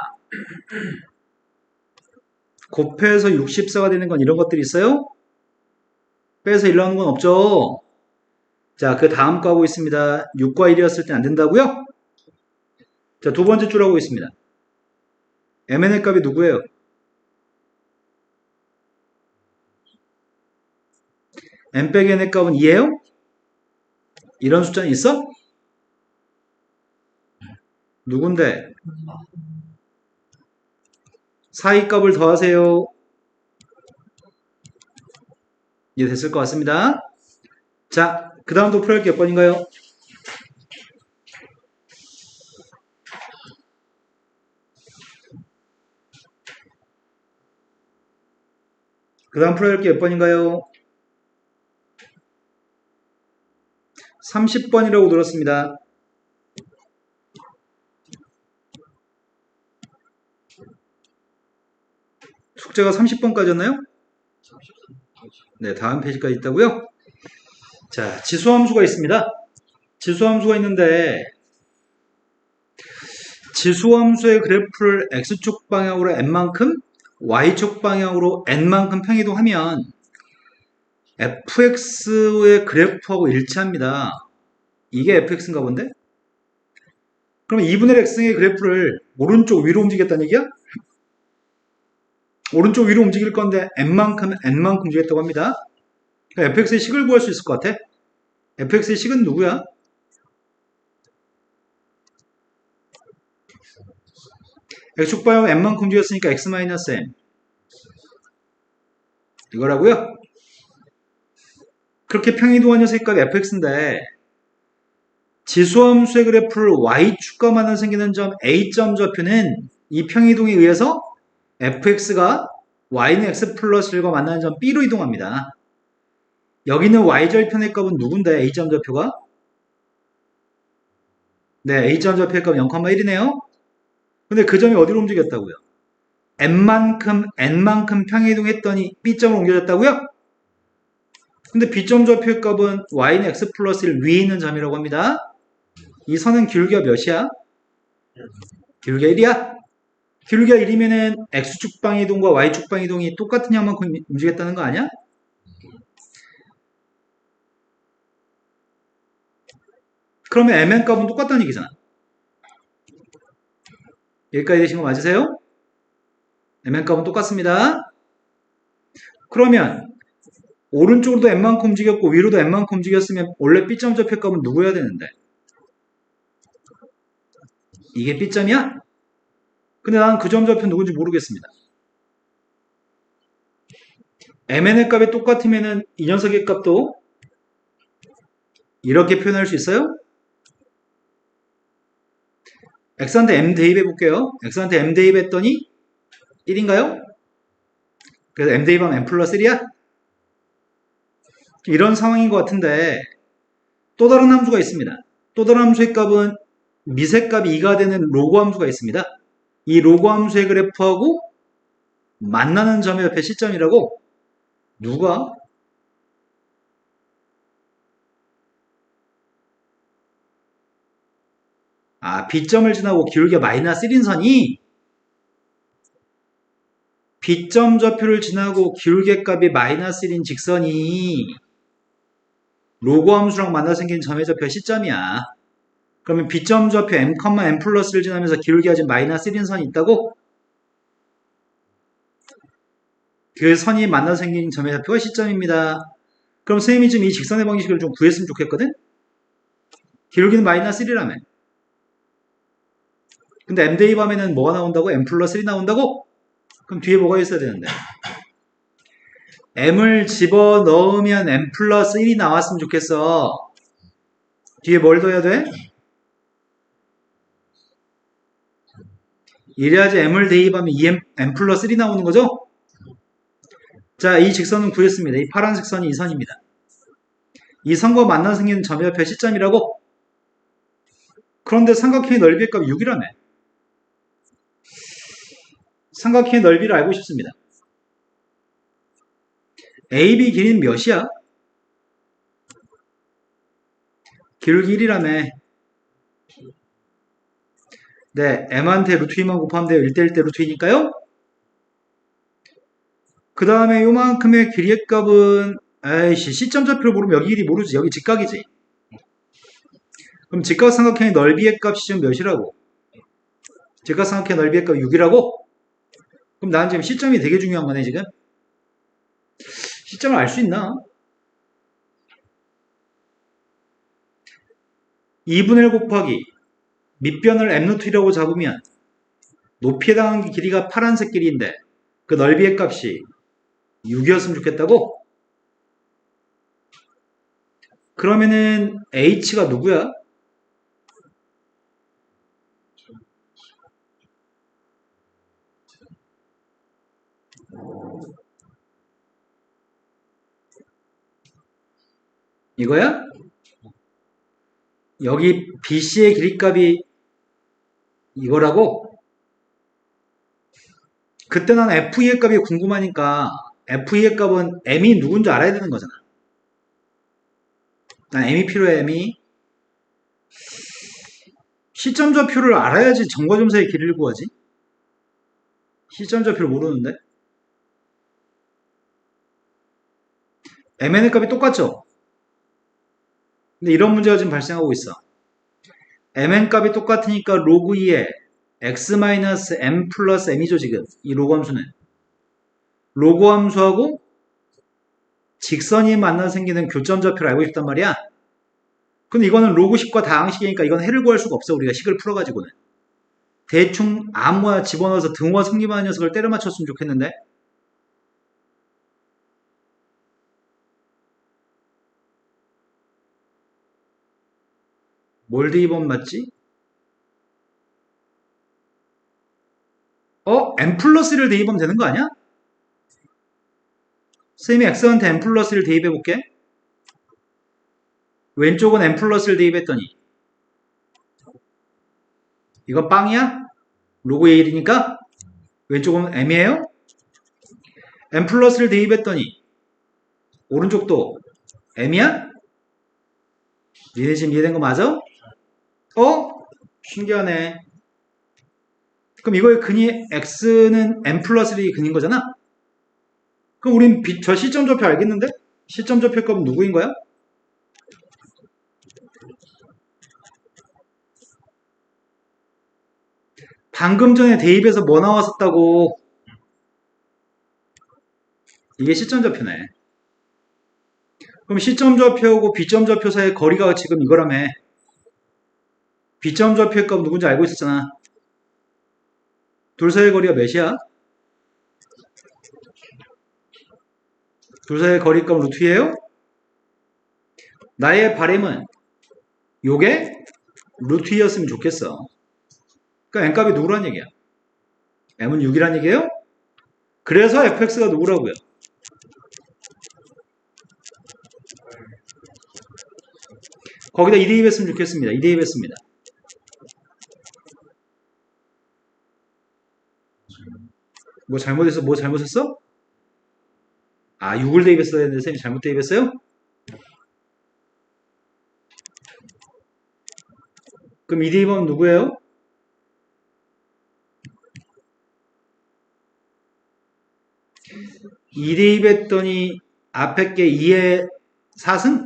곱해서 64가 되는 건 이런 것들이 있어요? 빼서 1 나오는 건 없죠? 자, 그 다음 거 하고 있습니다. 6과 1이었을 때 안 된다고요? 자, 두 번째 줄 하고 있습니다. mn의 값이 누구예요? n 빼기 n의 값은 2예요? 이런 숫자는 있어? 누군데? 4의 값을 더하세요. 이해 됐을 것 같습니다. 자, 그 다음도 풀어할 게 몇 번인가요? 그 다음 풀어야 할 게 몇 번인가요? 30번이라고 들었습니다. 숙제가 30번까지였나요? 네, 다음 페이지까지 있다고요? 자, 지수함수가 있습니다. 지수함수가 있는데 지수함수의 그래프를 x축 방향으로 n만큼 y축 방향으로 n만큼 평이동하면 fx의 그래프하고 일치합니다. 이게 fx인가 본데? 그럼 2분의 x의 그래프를 오른쪽 위로 움직였다는 얘기야? 오른쪽 위로 움직일 건데 n만큼 움직였다고 합니다. 그러니까 fx의 식을 구할 수 있을 것 같아. fx의 식은 누구야? x축 방향 n만큼 움직였으니까 x-m 이거라고요? 그렇게 평이동한 녀석의 값이 fx인데 지수함수의 그래프를 y축과 만나 생기는 점 a점 좌표는 이 평이동에 의해서 fx가 y는 x 플러스 1과 만나는 점 b로 이동합니다. 여기는 y절편의 값은 누군데 a점 좌표가? 네, a점 좌표의 값은 0,1이네요. 근데 그 점이 어디로 움직였다고요? n만큼 평이동했더니 b점으로 옮겨졌다고요? 근데 b점 좌표의 값은 y는 x 플러스 1 위에 있는 점이라고 합니다. 이 선은 기울기가 몇이야? 기울기가 1이야? 기울기가 1이면은 x축 방이동과 y축 방이동이 똑같은 양만큼 움직였다는 거 아니야? 그러면 mn 값은 똑같다는 얘기잖아. 여기까지 되신 거 맞으세요? mn 값은 똑같습니다. 그러면 오른쪽으로도 n만큼 움직였고 위로도 n만큼 움직였으면 원래 b점 좌표 값은 누구여야 되는데? 이게 b점이야? 근데 나는 그 점 좌표 누군지 모르겠습니다. mn의 값이 똑같으면은 이 녀석의 값도 이렇게 표현할 수 있어요? x한테 m 대입해 볼게요. x한테 m 대입했더니 1인가요? 그래서 m 대입하면 m 플러스 1이야? 이런 상황인 것 같은데 또 다른 함수가 있습니다. 또 다른 함수의 값은 미세값이 2가 되는 로그 함수가 있습니다. 이 로그 함수의 그래프하고 만나는 점의 옆에 시점이라고 누가? B점을 지나고 기울기가 마이너스 1인 선이 B점 좌표를 지나고 기울기 값이 마이너스 1인 직선이 로그 함수랑 만나 생긴 점의 좌표가 시점이야. 그러면 B점 좌표 m, n 플러스를 지나면서 기울기가 지금 마이너스 1인 선이 있다고? 그 선이 만나 생긴 점의 좌표가 시점입니다. 그럼 선생님이 지금 이 직선의 방식을 좀 구했으면 좋겠거든? 기울기는 마이너스 1이라며. 근데 m 대입하면은 뭐가 나온다고? m 플러스 1이 나온다고? 그럼 뒤에 뭐가 있어야 되는데? m을 집어넣으면 m 플러스 1이 나왔으면 좋겠어. 뒤에 뭘 둬야 돼? 이래야지 m을 대입하면 2m, m 플러스 1이 나오는 거죠? 자, 이 직선은 구했습니다. 이 파란색 선이 이 선입니다. 이 선과 만나 생기는 점의 옆에 시점이라고? 그런데 삼각형의 넓이의 값이 6이라며. 삼각형의 넓이를 알고 싶습니다. AB 길이는 몇이야? 기울기 1이라며. 네, m한테 루트 2만 곱하면 돼요. 1대 1대 루트 2니까요. 그 다음에 요만큼의 길이의 값은 에이씨, 시점 좌표를 모르면 여기 길이 모르지. 여기 직각이지. 그럼 직각삼각형의 넓이의 값이 지금 몇이라고? 직각삼각형의 넓이의 값이 6이라고? 그럼 난 지금 시점이 되게 중요한 거네, 지금. 시점을 알 수 있나? 2분의 1 곱하기 밑변을 m루트라고 잡으면 높이에 해당하는 길이가 파란색 길이인데 그 넓이의 값이 6이었으면 좋겠다고? 그러면은 h가 누구야? 이거야? 여기 BC의 길이값이 이거라고? 그때 난 FE의 값이 궁금하니까 FE의 값은 M이 누군지 알아야 되는 거잖아. 난 M이 필요해, M이. 시점 좌표를 알아야지 정과점사의 길이를 구하지. 시점 좌표를 모르는데. MN의 값이 똑같죠? 근데 이런 문제가 지금 발생하고 있어. MN 값이 똑같으니까 로그 2에 x-m 플러스 m이죠, 지금. 이 로그 함수는. 로그 함수하고 직선이 만나 생기는 교점 좌표를 알고 싶단 말이야. 근데 이거는 로그식과 다항식이니까 이건 해를 구할 수가 없어. 우리가 식을 풀어가지고는. 대충 아무나 집어넣어서 등호와 성립하는 녀석을 때려 맞췄으면 좋겠는데. 뭘 대입하면 맞지? m 플러스 1을 대입하면 되는 거 아니야? 선생님이 x한테 m 플러스 1을 대입해볼게. 왼쪽은 m 플러스 1 대입했더니 이건 빵이야? 로그의 1이니까 왼쪽은 m이에요? m 플러스 1 대입했더니 오른쪽도 m이야? 니네 지금 이해된 거 맞아? 신기하네. 그럼 이거의 근이 x는 m 플러스 1이 근인 거잖아? 그럼 우린 저 시점 좌표 알겠는데? 시점 좌표 값은 누구인 거야? 방금 전에 대입해서 뭐 나왔었다고? 이게 시점 좌표네. 그럼 시점 좌표하고 B점 좌표 사이의 거리가 지금 이거라며. B점 좌표의 값 누군지 알고 있었잖아. 둘 사이의 거리가 몇이야? 둘 사이의 거리 값 루트 2예요? 나의 바램은 요게 루트 2였으면 좋겠어. 그러니까 n값이 누구란 얘기야? m은 6이란 얘기예요? 그래서 fx가 누구라고요? 거기다 2 대입했으면 좋겠습니다. 2 대입했습니다. 뭐 잘못했어? 뭐 잘못했어? 6을 대입했어야 했는데 선생님 잘못 대입했어요? 그럼 2 대입하면 누구예요? 2 대입했더니 앞에 게 2의 4승?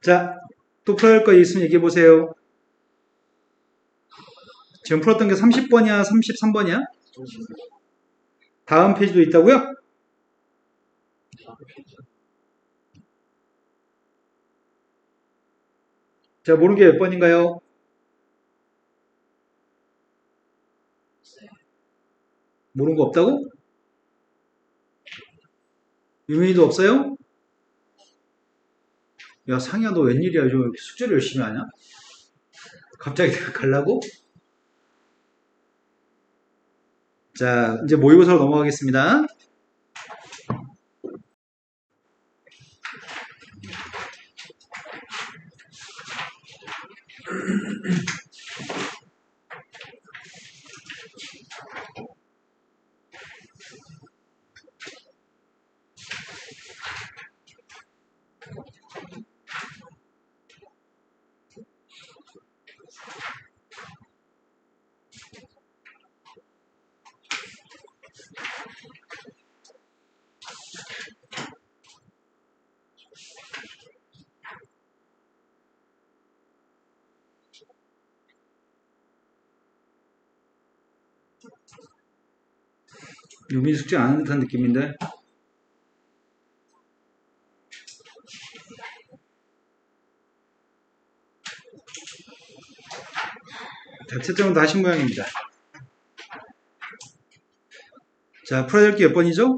자, 또 풀어야 할 거 있으면 얘기해 보세요. 지금 풀었던 게 30번이야, 33번이야? 다음 페이지도 있다고요? 자, 모르는 게 몇 번인가요? 모르는 거 없다고? 유민이도 없어요? 야, 상희야, 너 웬일이야? 요즘 왜 이렇게 숙제를 열심히 하냐? 갑자기 내가 갈라고? 자, 이제 모의고사로 넘어가겠습니다. 유민이 숙제 안 하는 듯한 느낌인데? 자, 채점은 다 하신 모양입니다. 자, 풀어야 될 게 몇 번이죠?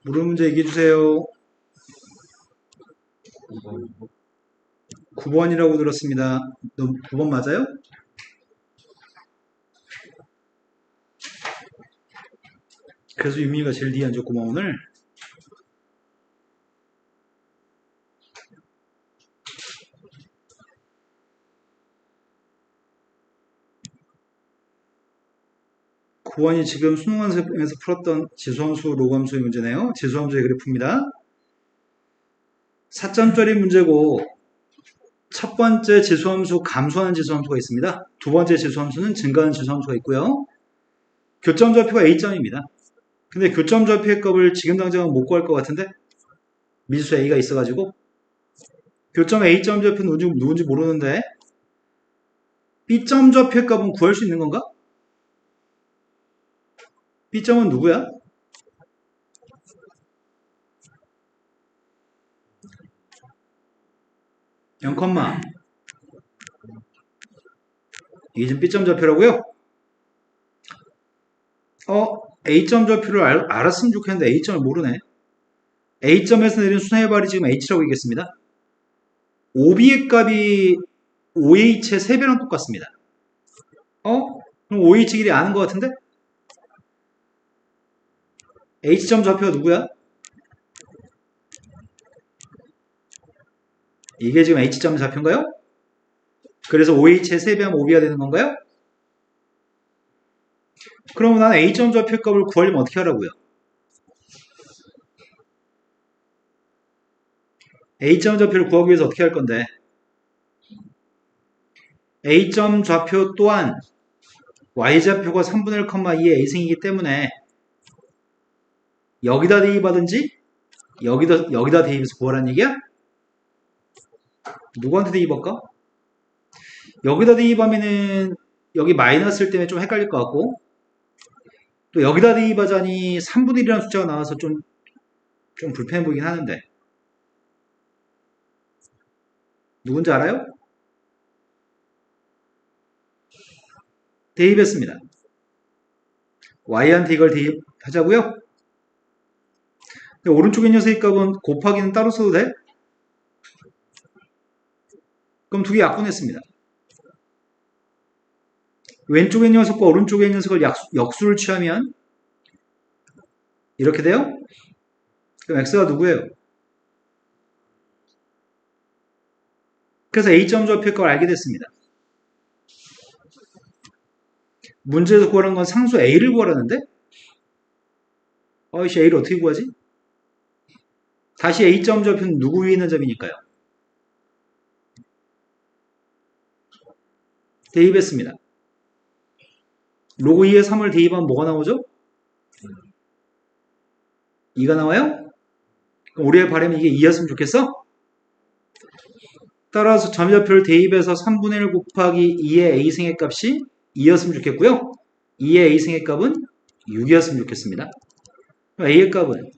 모르는 문제 얘기해 주세요. 2번 9번이라고 들었습니다. 9번 맞아요? 그래서 유민이가 제일 뒤에 앉았구만 오늘. 구 9번이 지금 수능원에서 풀었던 지수함수 로그함수의 문제네요. 지수함수의 그래프입니다. 4점짜리 문제고 첫 번째 지수함수 감소하는 지수함수가 있습니다. 두 번째 지수함수는 증가하는 지수함수가 있고요. 교점 좌표가 A점입니다. 근데 교점 좌표의 값을 지금 당장은 못 구할 것 같은데 미지수 A가 있어가지고 교점 A점 좌표는 누군지 모르는데 B점 좌표의 값은 구할 수 있는 건가? B점은 누구야? 0, 이게 지금 B점 좌표라고요? A점 좌표를 알았으면 좋겠는데 A점을 모르네. A점에서 내린 순회의 발이 지금 H라고 얘기했습니다. OB의 값이 OH의 3배랑 똑같습니다. 그럼 OH 길이 아는 것 같은데? H점 좌표가 누구야? 이게 지금 H점 좌표인가요? 그래서 OH의 3배하면 OB가 되는 건가요? 그러면 나는 A점 좌표 값을 구하려면 어떻게 하라고요? A점 좌표를 구하기 위해서 어떻게 할 건데? A점 좌표 또한 Y좌표가 3분의 1,2의 A승이기 때문에 여기다 대입하든지 여기다 대입해서 구하라는 얘기야? 누구한테 대입할까? 여기다 대입하면은 여기 마이너스일 때문에 좀 헷갈릴 것 같고 또 여기다 대입하자니 3분의 1이라는 숫자가 나와서 좀 불편해 보이긴 하는데 누군지 알아요? 대입했습니다. Y한테 이걸 대입하자고요? 오른쪽에 녀석의 값은 곱하기는 따로 써도 돼? 그럼 두 개 약분했습니다. 왼쪽의 녀석과 오른쪽의 녀석을 역수를 취하면 이렇게 돼요? 그럼 x가 누구예요? 그래서 A점 좌표의 값을 알게 됐습니다. 문제에서 구하는 건 상수 A를 구하라는데? 이씨 A를 어떻게 구하지? 다시 A점 좌표는 누구 위에 있는 점이니까요? 대입했습니다. 로그 2에 3을 대입하면 뭐가 나오죠? 2가 나와요? 그럼 우리의 바람이 이게 2였으면 좋겠어? 따라서 점좌표를 대입해서 3분의 1 곱하기 2의 A승의 값이 2였으면 좋겠고요. 2의 A승의 값은 6이었으면 좋겠습니다. 그럼 A의 값은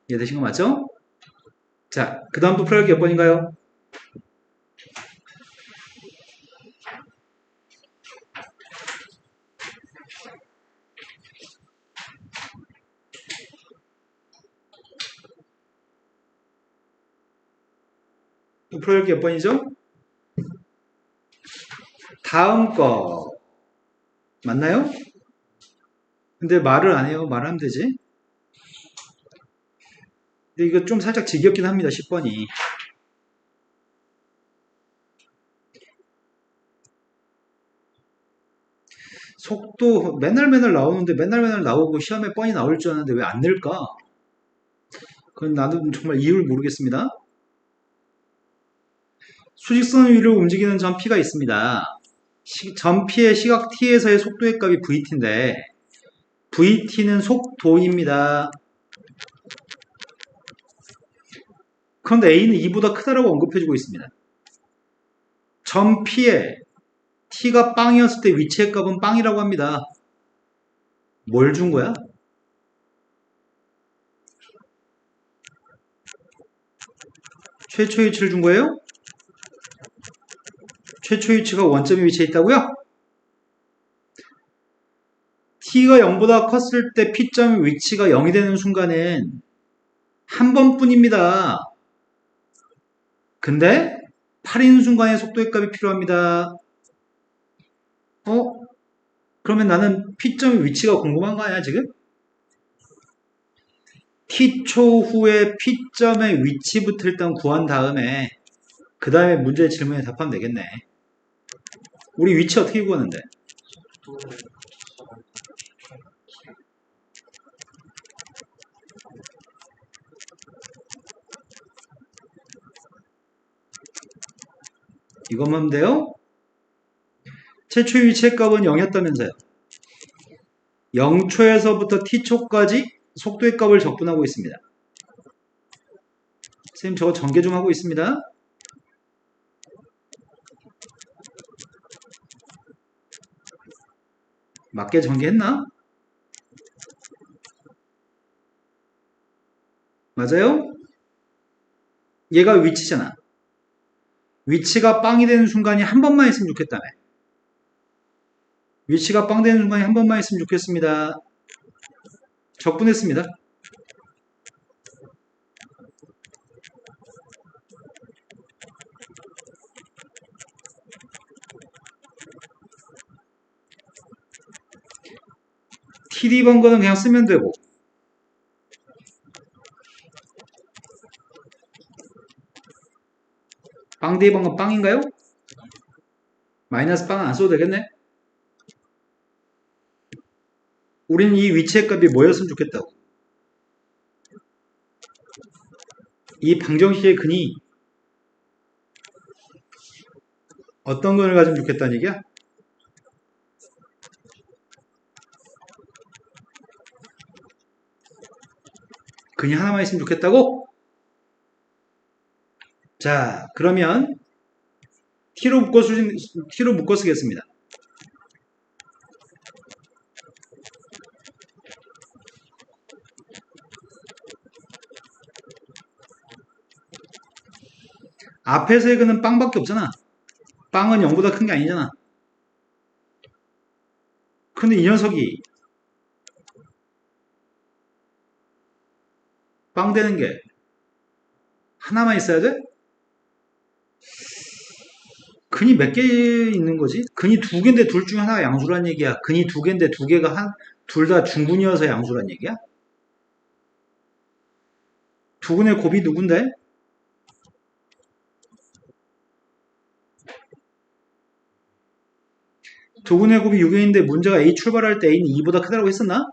이해되신 거 맞죠? 자, 그 다음 또 풀어야 몇 번인가요? 또 풀어야 몇 번이죠? 다음 거 맞나요? 근데 말을 안 해요. 말하면 되지. 근데 이거 좀 살짝 지겹긴 합니다. 10번이. 속도 맨날 나오는데 맨날 나오고 시험에 뻔히 나올 줄 아는데 왜 안 낼까? 그건 나도 정말 이유를 모르겠습니다. 수직선 위를 움직이는 점 P가 있습니다. 점 P의 시각 T에서의 속도의 값이 VT인데 VT는 속도입니다. 그런데 A는 2보다 크다라고 언급해주고 있습니다. 점 P에 T가 빵이었을 때 위치의 값은 빵이라고 합니다. 뭘 준 거야? 최초 위치를 준 거예요? 최초 위치가 원점에 위치해 있다고요? t가 0보다 컸을 때 p점의 위치가 0이 되는 순간은 한 번뿐입니다. 근데 8인 순간에 속도의 값이 필요합니다. 그러면 나는 p점의 위치가 궁금한 거 아니야 지금? t초 후에 p점의 위치부터 일단 구한 다음에 그 다음에 문제 질문에 답하면 되겠네. 우리 위치 어떻게 구하는데? 속도를 이것만 하면 돼요? 최초의 위치의 값은 0이었다면서요. 0초에서부터 t초까지 속도의 값을 적분하고 있습니다. 선생님 저거 전개 좀 하고 있습니다. 맞게 전개했나? 맞아요? 얘가 위치잖아. 위치가 빵이 되는 순간이 한 번만 있으면 좋겠다며. 위치가 빵 되는 순간이 한 번만 있으면 좋겠습니다. 적분했습니다. TD 번거는 그냥 쓰면 되고 빵 대입한 건 빵인가요? 마이너스 빵은 안 써도 되겠네? 우리는 이 위치의 값이 뭐였으면 좋겠다고. 이 방정식의 근이 어떤 근을 가지면 좋겠다는 얘기야? 근이 하나만 있으면 좋겠다고? 자, 그러면 T로 묶어 쓰겠습니다. 앞에서의 근은 빵밖에 없잖아. 빵은 0보다 큰 게 아니잖아. 근데 이 녀석이 빵 되는 게 하나만 있어야 돼? 근이 몇 개 있는 거지? 근이 두 개인데 둘 중에 하나가 양수란 얘기야. 근이 두 개인데 두 개가 둘 다 중근이어서 양수란 얘기야? 두 근의 곱이 누군데? 두 근의 곱이 6개인데 문제가 A 출발할 때 A는 2보다 크다고 했었나?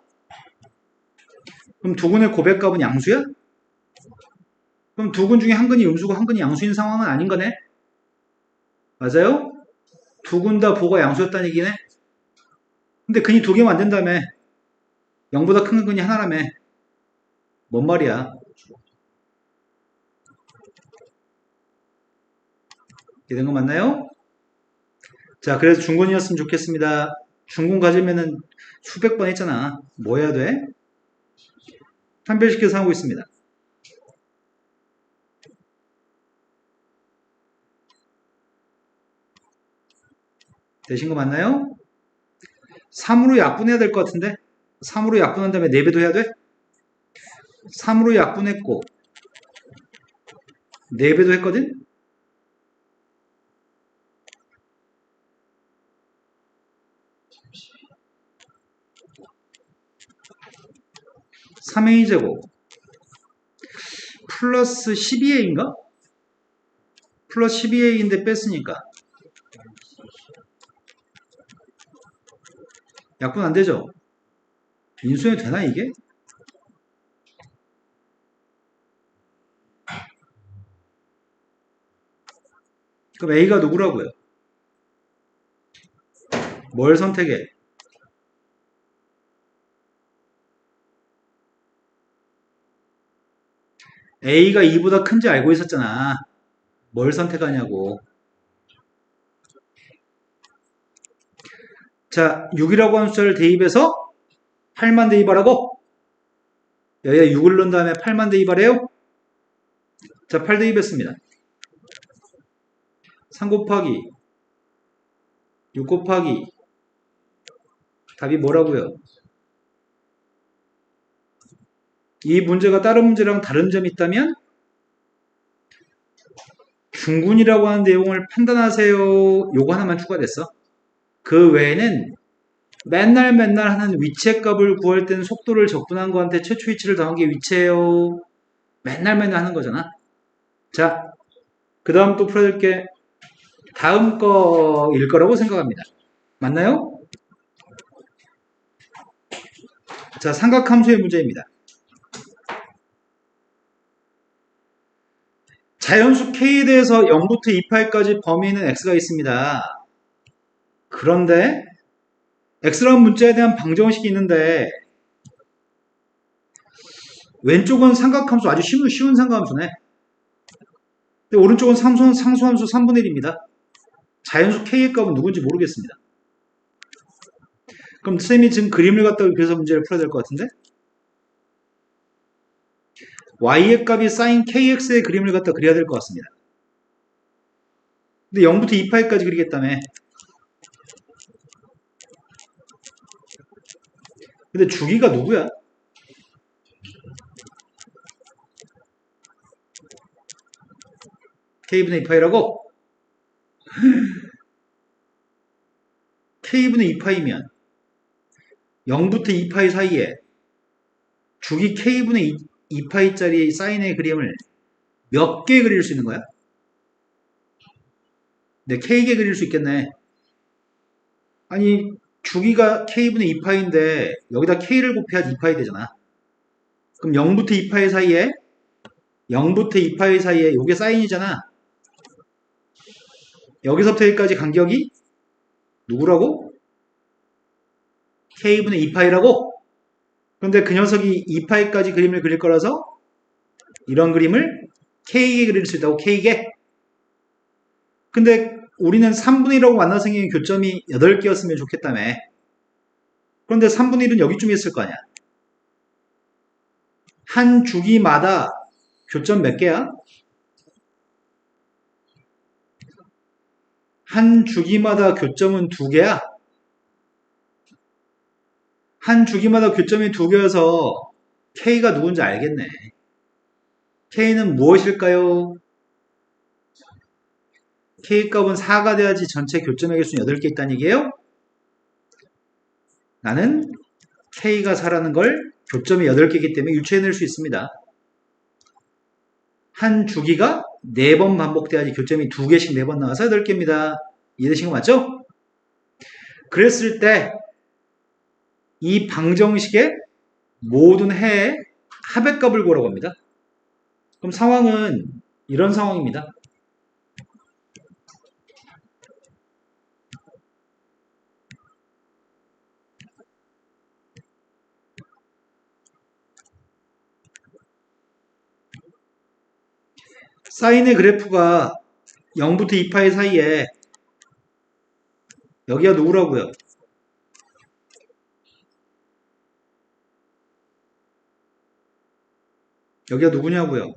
그럼 두 근의 곱의 값은 양수야? 그럼 두 근 중에 한 근이 음수고 한 근이 양수인 상황은 아닌 거네? 맞아요? 두 근 다 보가 양수였다는 얘기네? 근데 근이 두 개만 안 된다며. 0보다 큰 근이 하나라며. 뭔 말이야? 이런 거 맞나요? 자, 그래서 중근이었으면 좋겠습니다. 중근 가지면은 수백 번 했잖아. 뭐 해야 돼? 판별시켜서 하고 있습니다. 되신 거 맞나요? 3으로 약분해야 될 것 같은데? 3으로 약분한 다음에 4배도 해야 돼? 3으로 약분했고 4배도 했거든? 3a제곱 플러스 12a인가? 플러스 12a인데 뺐으니까 약분 안 되죠? 인수해도 되나 이게? 그럼 a가 누구라고요? 뭘 선택해? a가 2보다 큰지 알고 있었잖아. 뭘 선택하냐고. 자, 6이라고 하는 숫자를 대입해서 8만 대입하라고? 여기다 6을 넣은 다음에 8만 대입하래요? 자, 8 대입했습니다. 3 곱하기 6 곱하기 답이 뭐라고요? 이 문제가 다른 문제랑 다른 점이 있다면 중군이라고 하는 내용을 판단하세요. 요거 하나만 추가됐어. 그 외에는 맨날 하는 위치의 값을 구할 때는 속도를 적분한 거한테 최초 위치를 더한 게 위치예요. 맨날 하는 거잖아. 자, 그 다음 또 풀어줄게. 다음 거일 거라고 생각합니다. 맞나요? 자, 삼각함수의 문제입니다. 자연수 K에 대해서 0부터 2파이까지 범위는 X가 있습니다. 그런데 X라는 문자에 대한 방정식이 있는데 왼쪽은 삼각함수 아주 쉬운 삼각함수네. 근데 오른쪽은 상수함수 3분의 1입니다. 자연수 K의 값은 누군지 모르겠습니다. 그럼 쌤이 지금 그림을 갖다가 그래서 문제를 풀어야 될 것 같은데 Y의 값이 sin KX의 그림을 갖다 그려야 될 것 같습니다. 근데 0부터 2파이까지 그리겠다며. 근데 주기가 누구야? K분의 2파이라고? K분의 2파이면 0부터 2파이 사이에 주기 K분의 2파이짜리 사인의 그림을 몇 개 그릴 수 있는 거야? 네, K개 그릴 수 있겠네. 아니, 주기가 K분의 2파이인데 여기다 K를 곱해야지 2파이 되잖아. 그럼 0부터 2파이 사이에 0부터 2파이 사이에 요게 사인이잖아. 여기서부터 여기까지 간격이 누구라고? K분의 2파이라고? 그런데 그 녀석이 2파이까지 그림을 그릴 거라서 이런 그림을 K개 그릴 수 있다고. K개. 근데 우리는 3분의 1하고 만나 생긴 교점이 8개였으면 좋겠다며. 그런데 3분의 1은 여기쯤에 있을 거 아니야. 한 주기마다 교점 몇 개야? 한 주기마다 교점은 2개야? 한 주기마다 교점이 2개여서 K가 누군지 알겠네. K는 무엇일까요? K값은 4가 돼야지 전체 교점의 개수는 8개 있다는 얘기예요? 나는 K가 4라는 걸 교점이 8개이기 때문에 유추해낼 수 있습니다. 한 주기가 4번 반복돼야지 교점이 2개씩 4번 나와서 8개입니다. 이해되신 거 맞죠? 그랬을 때 이 방정식의 모든 해의 합의값을 구하라고 합니다. 그럼 상황은 이런 상황입니다. 사인의 그래프가 0부터 2파이 사이에 여기가 누구라고요? 여기가 누구냐고요?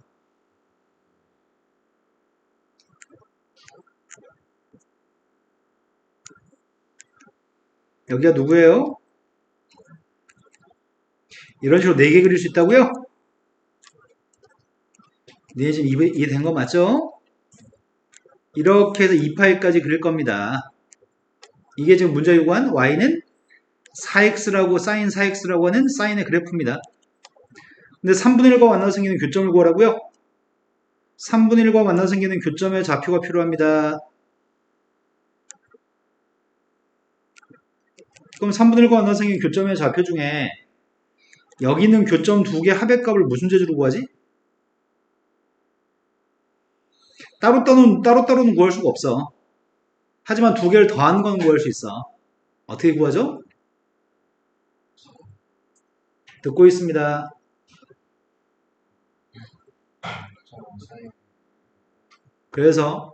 여기가 누구예요? 이런 식으로 4개 그릴 수 있다고요? 네, 지금 이해된 거 맞죠? 이렇게 해서 2파이까지 그릴 겁니다. 이게 지금 문제 요구한 y는 4x라고 sin 4x라고 하는 사인의 그래프입니다. 근데 3분의 1과 만나서 생기는 교점을 구하라고요? 3분의 1과 만나서 생기는 교점의 좌표가 필요합니다. 그럼 3분의 1과 만나서 생기는 교점의 좌표 중에 여기 있는 교점 2개 합의값을 무슨 재주로 구하지? 따로따로는 구할 수가 없어. 하지만 2개를 더한 건 구할 수 있어. 어떻게 구하죠? 듣고 있습니다. 그래서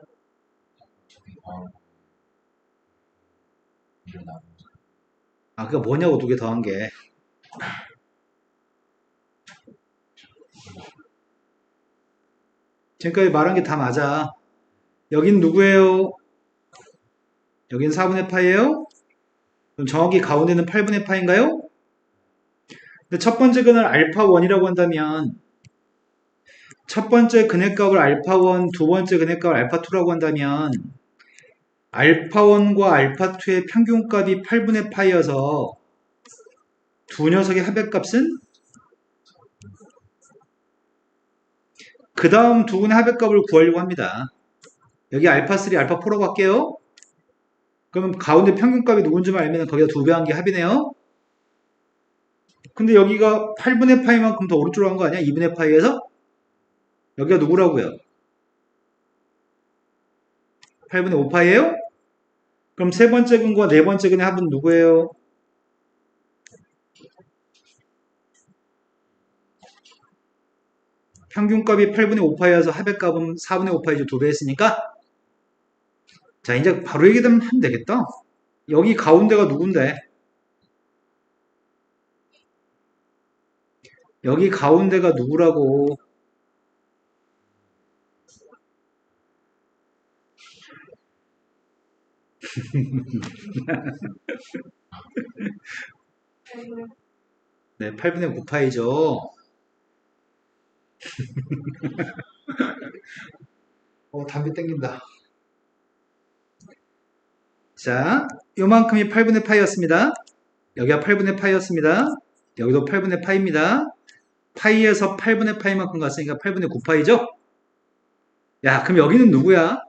그게 뭐냐고 2개 더한 게. 지금까지 말한 게 다 맞아. 여긴 누구예요? 여긴 4분의 파이예요? 그럼 정확히 가운데는 8분의 파인가요? 근데 첫 번째 근을 알파1이라고 한다면 첫 번째 근의 값을 알파1, 두 번째 근의 값을 알파2라고 한다면 알파1과 알파2의 평균값이 8분의 파이여서 두 녀석의 합의값은 그 다음 두 근의 합의값을 구하려고 합니다. 여기 알파3, 알파4라고 할게요. 그럼 가운데 평균값이 누군지만 알면 거기다 두 배 한 게 합이네요. 근데 여기가 8분의 파이만큼 더 오른쪽으로 간 거 아니야? 2분의 파이에서? 여기가 누구라고요? 8분의 5파이에요? 그럼 세 번째 근과 네 번째 근의 합은 누구예요? 평균값이 8분의 5파이여서 합의값은 4분의 5파이죠. 두 배 했으니까. 자, 이제 바로 얘기하면 되겠다. 여기 가운데가 누군데? 여기 가운데가 누구라고? 네, 8분의 9파이죠. 담배 땡긴다. 자, 요만큼이 8분의 파이였습니다. 여기가 8분의 파이였습니다. 여기도 8분의 파이입니다. 파이에서 8분의 파이만큼 갔으니까 8분의 9파이죠? 야, 그럼 여기는 누구야?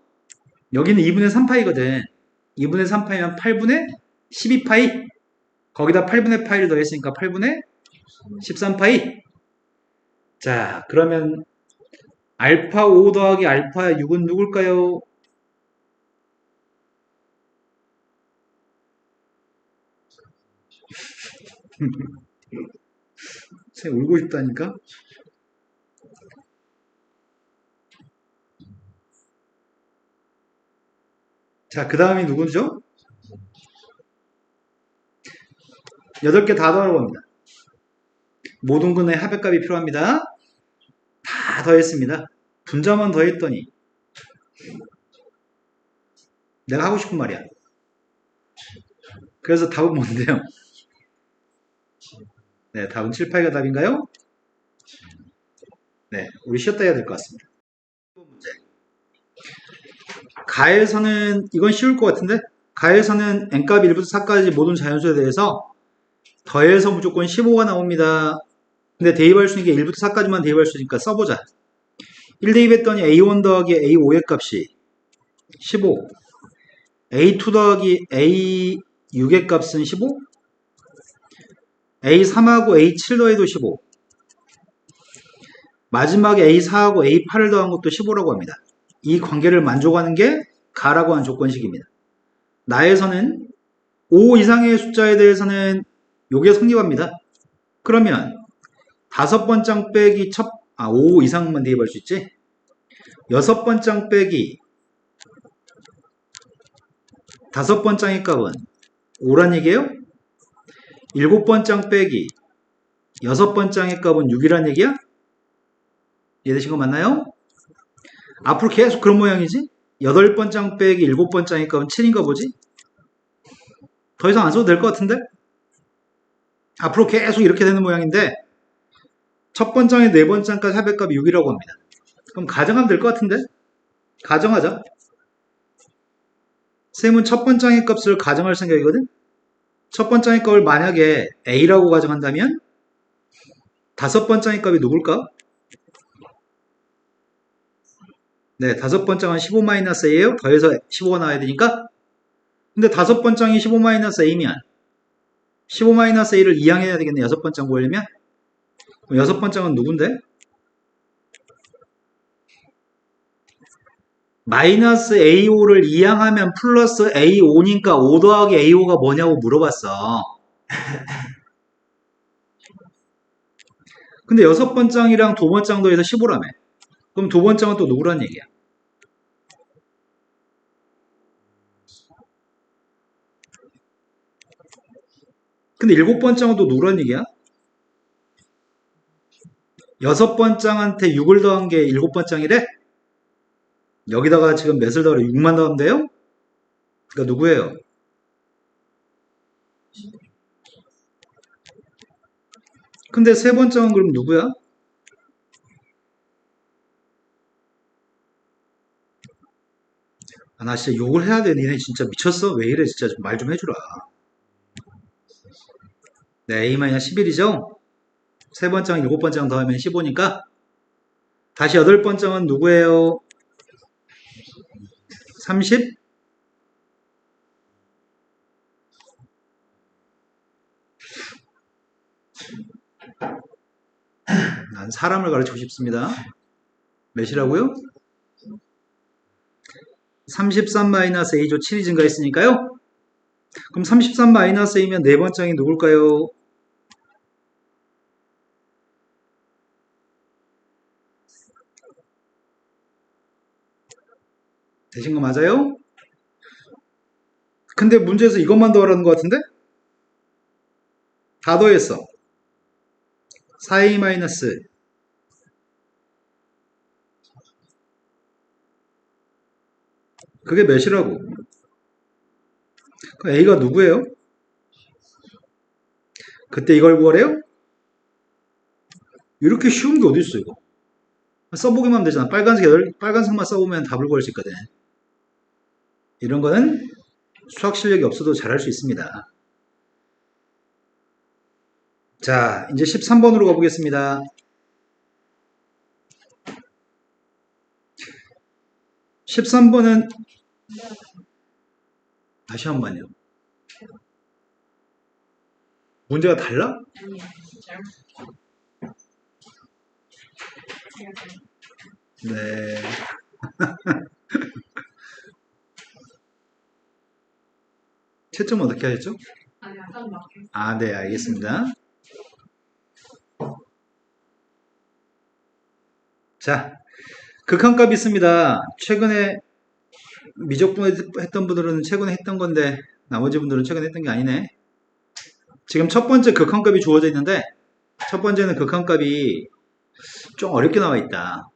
여기는 2분의 3파이거든. 2분의 3파이면 8분의 12파이. 거기다 8분의 파이를 더했으니까 8분의 13파이. 자, 그러면 알파 5 더하기 알파 6은 누굴까요? 쟤 울고 싶다니까? 자, 그 다음이 누구죠? 8개 다 더하라고 합니다. 모든 근의 합의값이 필요합니다. 다 더했습니다. 분자만 더했더니 내가 하고 싶은 말이야. 그래서 답은 뭔데요? 네, 답은 7, 8가 답인가요? 네, 우리 쉬었다 해야 될 것 같습니다. 문제. 가에서는 이건 쉬울 것 같은데 가에서는 n값 1부터 4까지 모든 자연수에 대해서 더해서 무조건 15가 나옵니다. 근데 대입할 수 있는 게 1부터 4까지만 대입할 수 있으니까 써보자. 1 대입했더니 A1 더하기 A5의 값이 15, A2 더하기 A6의 값은 15, A3하고 A7 더해도 15, 마지막에 A4하고 A8을 더한 것도 15라고 합니다. 이 관계를 만족하는 게 가라고 하는 조건식입니다. 나에서는 5 이상의 숫자에 대해서는 요게 성립합니다. 그러면 5번장 빼기 5 이상만 대입할 수 있지? 6번장 빼기 5번장의 값은 5란 얘기예요? 7번장 빼기 6번장의 값은 6이란 얘기야? 이해되신 거 맞나요? 앞으로 계속 그런 모양이지? 8번장 빼기 7번장의 값은 7인가 보지? 더 이상 안 써도 될 것 같은데? 앞으로 계속 이렇게 되는 모양인데 첫 번장에 네 번장까지 합의값이 6이라고 합니다. 그럼 가정하면 될 것 같은데? 가정하자. 쌤은 첫 번장의 값을 가정할 생각이거든? 첫 번장의 값을 만약에 A라고 가정한다면 다섯 번장의 값이 누굴까? 네, 다섯 번장은 15-A예요. 더해서 15가 나와야 되니까. 근데 다섯 번장이 15-A면 15-A를 이항해야 되겠네. 여섯 번장 구하려면. 그럼 여섯 번장은 누군데? 마이너스 A5를 이항하면 플러스 A5니까 5 더하기 A5가 뭐냐고 물어봤어. 근데 여섯 번장이랑 두 번장 더해서 15라며. 그럼 두 번장은 또 누구란 얘기야? 근데 일곱 번장은 또 누구란 얘기야? 여섯 번장한테 6을 더한 게 일곱 번장이래? 여기다가 지금 몇을 더하래? 6만 더하면 돼요? 그러니까 누구예요? 근데 세 번째는 그럼 누구야? 아, 나 진짜 욕을 해야 돼. 니네 진짜 미쳤어? 왜 이래? 진짜 말 좀 해주라. 네, A-11이죠? 세 번째랑 일곱 번째랑 더하면 15니까 다시 여덟 번째는 누구예요? 30? 난 사람을 가르치고 싶습니다. 몇이라고요? 33-A조 7이 증가했으니까요. 그럼 33-A면 네 번째이 누굴까요? 되신 거 맞아요? 근데 문제에서 이것만 더하라는 것 같은데? 다 더했어. 4A 마이너스. 그게 몇이라고? 그럼 A가 누구예요? 그때 이걸 구하래요? 이렇게 쉬운 게 어딨어, 이거? 써보기만 하면 되잖아. 빨간색만 써보면 답을 구할 수 있거든. 이런 거는 수학 실력이 없어도 잘할 수 있습니다. 자, 이제 13번으로 가보겠습니다. 13번은 다시 한 번요. 문제가 달라? 아니요, 잘못. 네. 채점 어떻게 하셨죠? 아니, 아까 맞게. 아, 네, 알겠습니다. 자, 극한값 있습니다. 최근에 미적분 했던 분들은 최근에 했던 건데 나머지 분들은 최근에 했던 게 아니네. 지금 첫 번째 극한값이 주어져 있는데 첫 번째는 극한값이 좀 어렵게 나와 있다.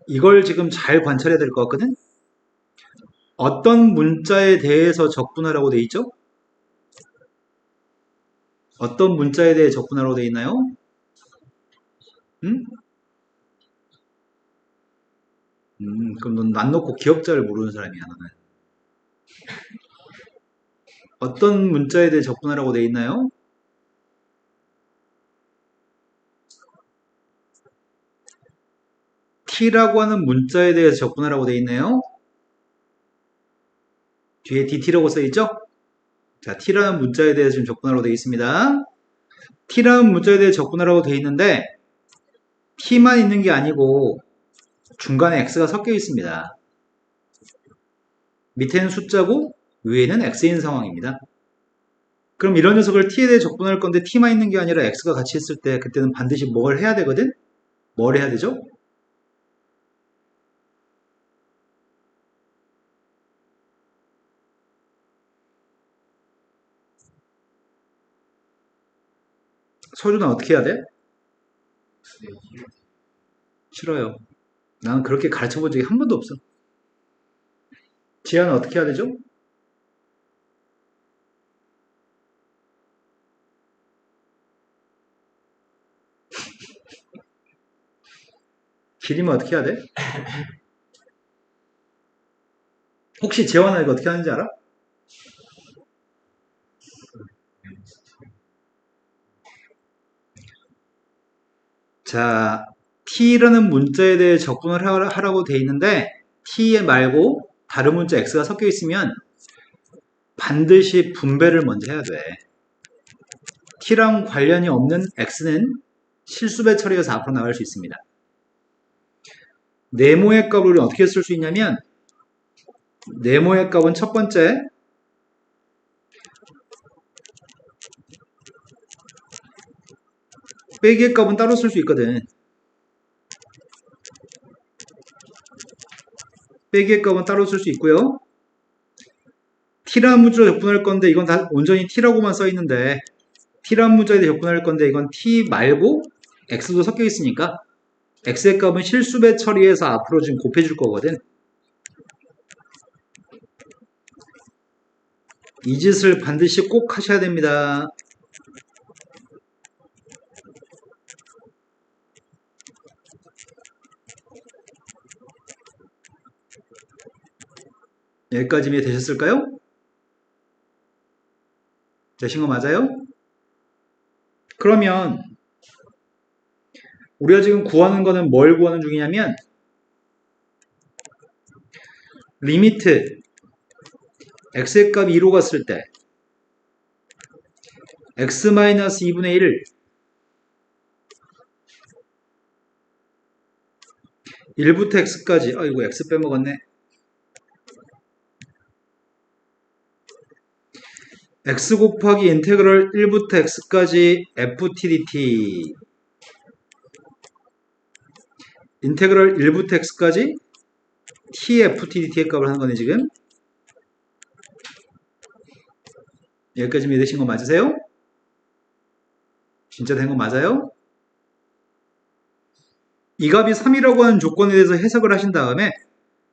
이걸 지금 잘 관찰해야 될 것 같거든? 어떤 문자에 대해서 적분하라고 돼 있죠? 어떤 문자에 대해 적분하라고 돼 있나요? 응? 그럼 넌 난 놓고 기억자를 모르는 사람이야, 너는. 어떤 문자에 대해 적분하라고 돼 있나요? t라고 하는 문자에 대해서 적분하라고 돼 있네요. 뒤에 dt라고 써 있죠? 자, t라는 문자에 대해서 지금 적분하라고 돼 있습니다. t라는 문자에 대해 적분하라고 돼 있는데 t만 있는 게 아니고 중간에 x가 섞여 있습니다. 밑에는 숫자고 위에는 x인 상황입니다. 그럼 이런 녀석을 t에 대해 적분할 건데 t만 있는 게 아니라 x가 같이 있을 때 그때는 반드시 뭘 해야 되거든? 뭘 해야 되죠? 서준아 어떻게 해야 돼? 싫어요. 나는 그렇게 가르쳐 본 적이 한 번도 없어. 지아는 어떻게 해야 되죠? 길이면 어떻게 해야 돼? 혹시 재환아 이거 어떻게 하는지 알아? 자, t라는 문자에 대해 적분을 하라고 돼 있는데 t 말고 다른 문자 x가 섞여 있으면 반드시 분배를 먼저 해야 돼. t랑 관련이 없는 x는 실수배 처리해서 앞으로 나갈 수 있습니다. 네모의 값을 어떻게 쓸 수 있냐면 네모의 값은 첫 번째 빼기의 값은 따로 쓸 수 있거든. 빼기의 값은 따로 쓸 수 있고요. t라는 문자로 적분할 건데 이건 다 온전히 t라고만 써 있는데 t라는 문자에 대해 적분할 건데 이건 t 말고 x도 섞여 있으니까 x의 값은 실수배 처리해서 앞으로 지금 곱해줄 거거든. 이 짓을 반드시 꼭 하셔야 됩니다. 여기까지 이해되셨을까요? 되신 거 맞아요? 그러면 우리가 지금 구하는 거는 뭘 구하는 중이냐면 리미트 x의 값이 2로 갔을 때 x-2분의 1을 1부터 x까지 아이고 x 빼먹었네. x 곱하기 인테그럴 1부터 x까지 ftdt 인테그럴 1부터 x까지 tftdt의 값을 하는 거네 지금. 여기까지 이해되신 거 맞으세요? 진짜 된 거 맞아요? 이 값이 3이라고 하는 조건에 대해서 해석을 하신 다음에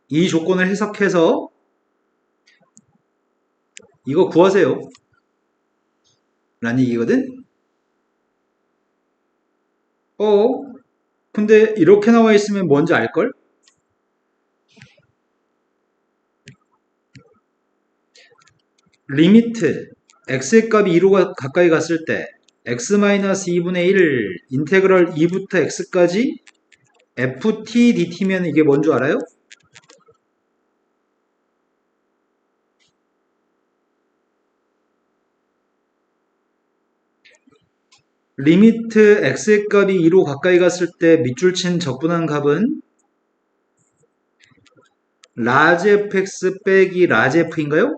이 조건을 해석해서 이거 구하세요 라는 얘기거든. 근데 이렇게 나와 있으면 뭔지 알걸? 리미트 x의 값이 2로 가까이 갔을 때 x-2분의 1을 인테그럴 2부터 x까지 ftdt면 이게 뭔 줄 알아요? 리미트 x의 값이 2로 가까이 갔을 때 밑줄 친 적분한 값은 라지 fx 빼기 라지 f인가요?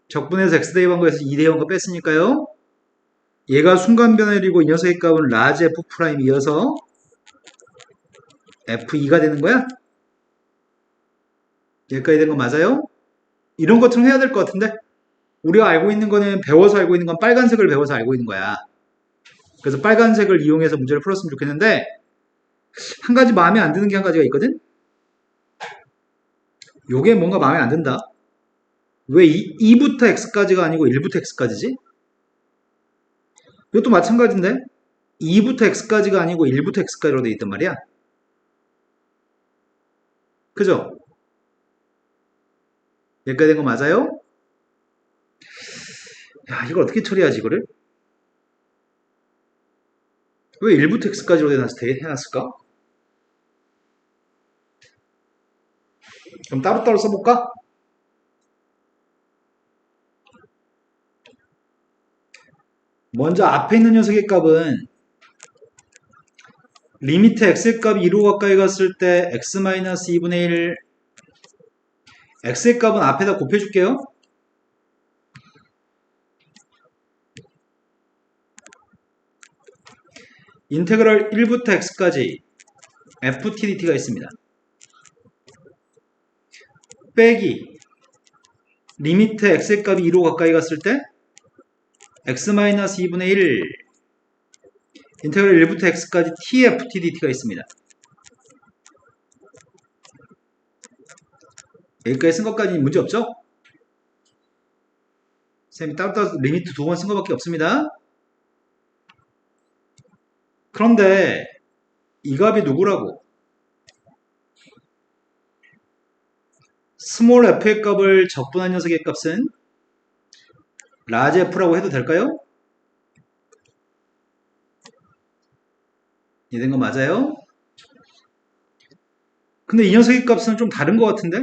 적분해서 x 대입한 거에서 2 대입한 거 뺐으니까요. 얘가 순간 변화율이고 이 녀석의 값은 라지 f 프라임이어서 f2가 되는 거야? 여기까지 된 거 맞아요? 이런 것처럼 해야 될 것 같은데? 우리가 알고 있는 거는 배워서 알고 있는 건 빨간색을 배워서 알고 있는 거야. 그래서 빨간색을 이용해서 문제를 풀었으면 좋겠는데 한 가지 마음에 안 드는 게 한 가지가 있거든? 요게 뭔가 마음에 안 든다. 왜 2부터 x까지가 아니고 1부터 x까지지? 이것도 마찬가지인데 2부터 x까지가 아니고 1부터 x까지로 되어 있단 말이야. 그죠? 여기까지 된 거 맞아요? 야, 이걸 어떻게 처리하지, 이거를? 왜 1부터 x까지로 해놨을까? 그럼 따로따로 써볼까? 먼저 앞에 있는 녀석의 값은 리미트 x의 값이 2로 가까이 갔을 때 x-2분의 1 x의 값은 앞에다 곱해줄게요. 인테그럴 1부터 x까지 ftdt가 있습니다. 빼기 리미트 x의 값이 2로 가까이 갔을 때 x-2분의 1 인테그럴 1부터 x까지 tftdt가 있습니다. 여기까지 쓴 것까지 문제 없죠? 쌤이 따로따로 리미트 2번 쓴 것밖에 없습니다. 그런데 이 값이 누구라고? 스몰 f의 값을 적분한 녀석의 값은 라지 f라고 해도 될까요? 이해된 거 맞아요? 근데 이 녀석의 값은 좀 다른 것 같은데?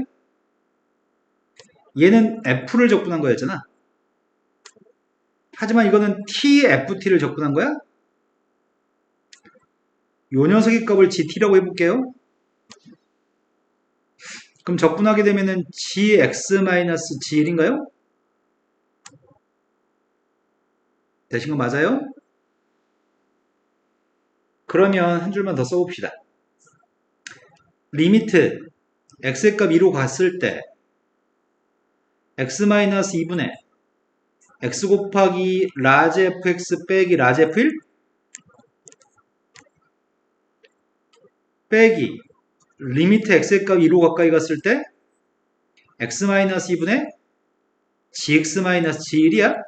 얘는 f를 적분한 거였잖아. 하지만 이거는 tft를 적분한 거야? 요 녀석의 값을 gt라고 해볼게요. 그럼 적분하게 되면은 gx-g1인가요? 되신 거 맞아요? 그러면 한 줄만 더 써봅시다. 리미트 x의 값 2로 갔을 때 x-2분의 x 곱하기 라지 fx 빼기 라지 f1 빼기 리미트 x의 값 2로 가까이 갔을 때 x-2분의 gx-g1이야?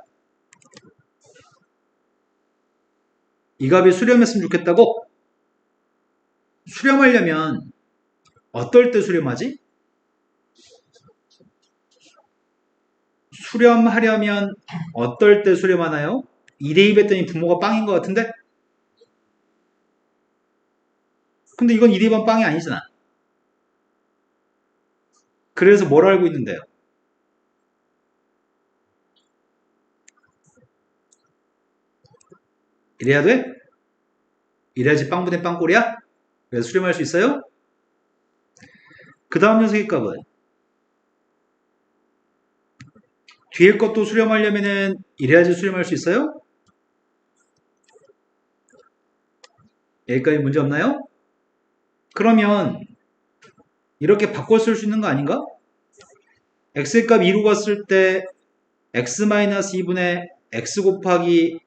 이 값이 수렴했으면 좋겠다고? 수렴하려면 어떨 때 수렴하지? 수렴하려면 어떨 때 수렴하나요? 2대2 했더니 분모가 빵인 것 같은데? 근데 이건 2대2번 빵이 아니잖아. 그래서 뭘 알고 있는데요? 이래야 돼? 이래야지 빵분의 빵꼴이야? 그래서 수렴할 수 있어요? 그 다음 녀석의 값은 뒤에 것도 수렴하려면은 이래야지 수렴할 수 있어요? 여기까지 문제 없나요? 그러면 이렇게 바꿔 쓸 수 있는 거 아닌가? x의 값 2로 갔을 때 x-2분의 x 곱하기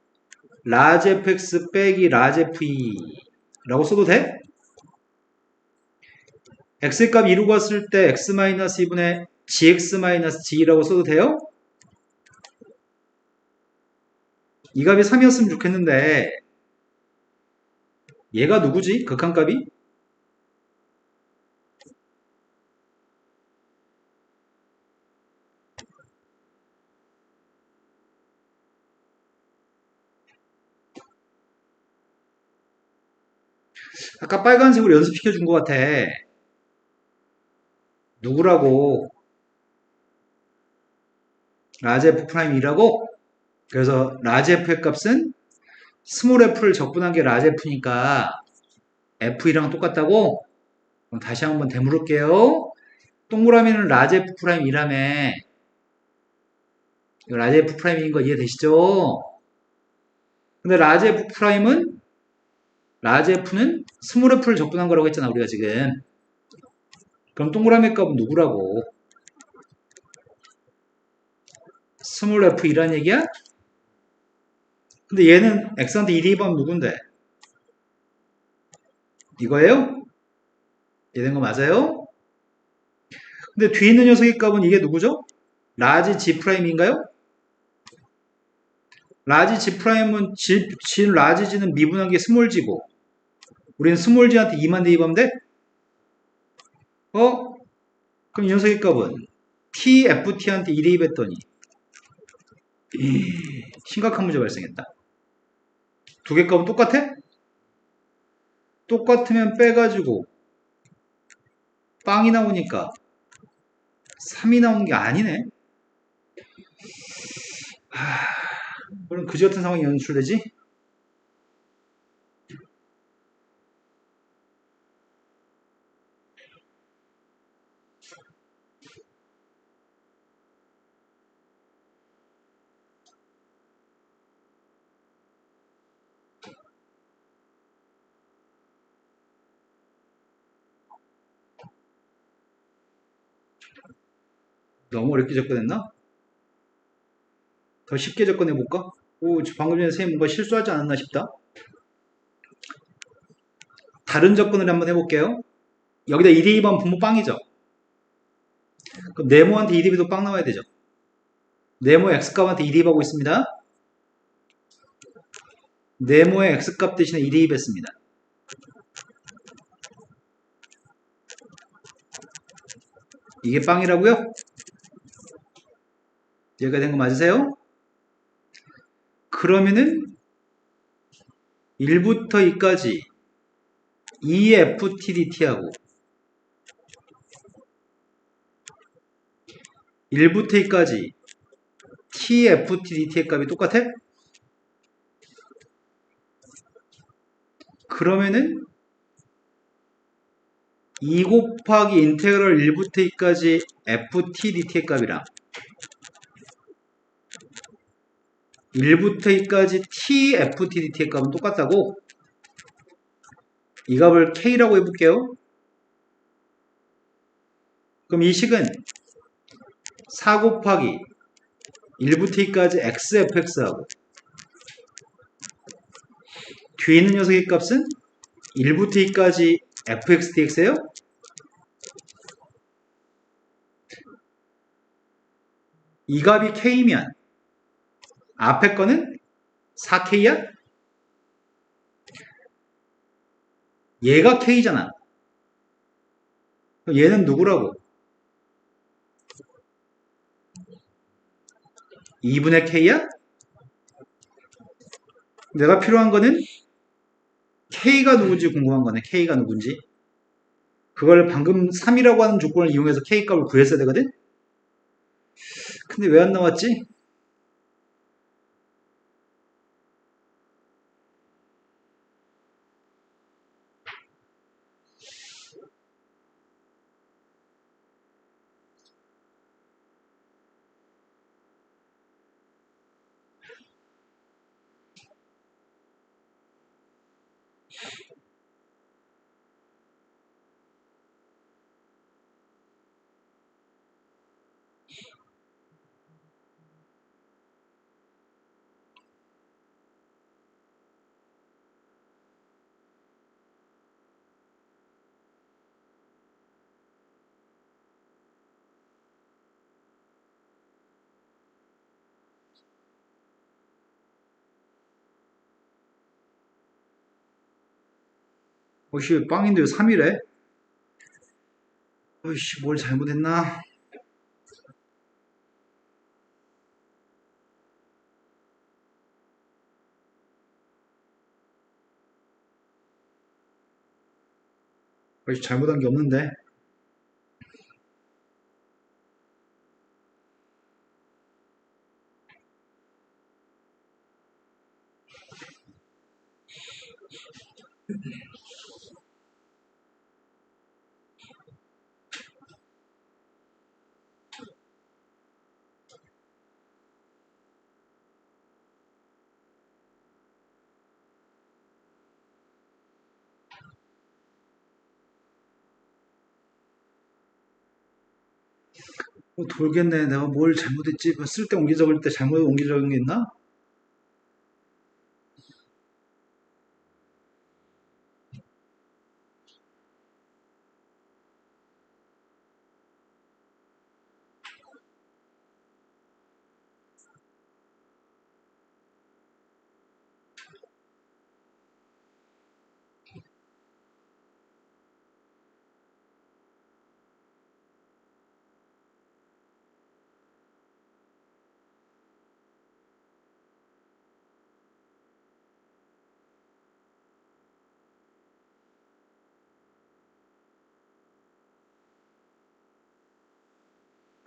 라지 fx 빼기 라지 fe 라고 써도 돼? x의 값 2로 갔을 때 x-2분의 gx-g라고 써도 돼요? 이 값이 3이었으면 좋겠는데 얘가 누구지? 극한값이? 아까 빨간색으로 연습시켜 준 것 같아. 누구라고? 라지 F'이라고? 그래서 라지 F의 값은 스몰 f를 적분한 게 라지 F니까 F이랑 똑같다고? 그럼 다시 한번 되물을게요. 동그라미는 라지 F'이라며. 이거 라지 F'인 거 이해되시죠? 근데 라지 F'은 라지 F는 스몰 f를 적분한 거라고 했잖아 우리가 지금. 그럼 동그라미 값은 누구라고? 스몰 F이란 얘기야? 근데 얘는 x한테 1,2번 누군데? 이거예요? 이해된 거 맞아요? 근데 뒤에 있는 녀석의 값은 이게 누구죠? 라지 G'인가요? 라지 G'은 라지 G는 미분한 게 스몰 G고 우리는 스몰 G한테 2만 대입하면 돼? 그럼 이 녀석의 값은 TFT한테 2 대입했더니 심각한 문제 발생했다. 두 개 값은 똑같아? 똑같으면 빼가지고 빵이 나오니까 3이 나오는 게 아니네. 그럼 그지 같은 상황이 연출되지? 너무 어렵게 접근했나? 더 쉽게 접근해볼까? 방금 전에 선생님 뭔가 실수하지 않았나 싶다. 다른 접근을 한번 해볼게요. 여기다 2대2번 분모 빵이죠? 그럼 네모한테 2대입도 빵 나와야 되죠? 네모 x값한테 2대입하고 있습니다. 네모의 x값 대신에 2대입했습니다. 이게 빵이라고요? 이해가 된 거 맞으세요? 그러면은 1부터 2까지 EFTDT하고 1부터 2까지 TFTDT의 값이 똑같아? 그러면은 2 곱하기 인테그럴 1부터 2까지 FTDT의 값이랑 1부터 2까지 TFTDT의 값은 똑같다고? 이 값을 K라고 해볼게요. 그럼 이 식은 4 곱하기 1부터 2까지 XFX하고 뒤에 있는 녀석의 값은 1부터 2까지 FXDX예요? 이 값이 K면 앞에 거는 4K야? 얘가 K잖아. 그럼 얘는 누구라고? 2분의 K야? 내가 필요한 거는 K가 누군지 궁금한 거네. K가 누군지. 그걸 방금 3이라고 하는 조건을 이용해서 K 값을 구했어야 되거든? 근데 왜 안 나왔지? 어이씨, 빵인데 왜 3이래? 어이씨, 뭘 잘못했나? 어이씨, 잘못한 게 없는데? 돌겠네. 내가 뭘 잘못했지? 쓸 때 옮기 적을 때 잘못 옮기 적은 게 있나?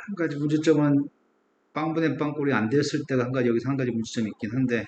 한 가지 문제점은 빵분의 빵꼴이 안 됐을 때가 한 가지, 여기서 한 가지 문제점이 있긴 한데,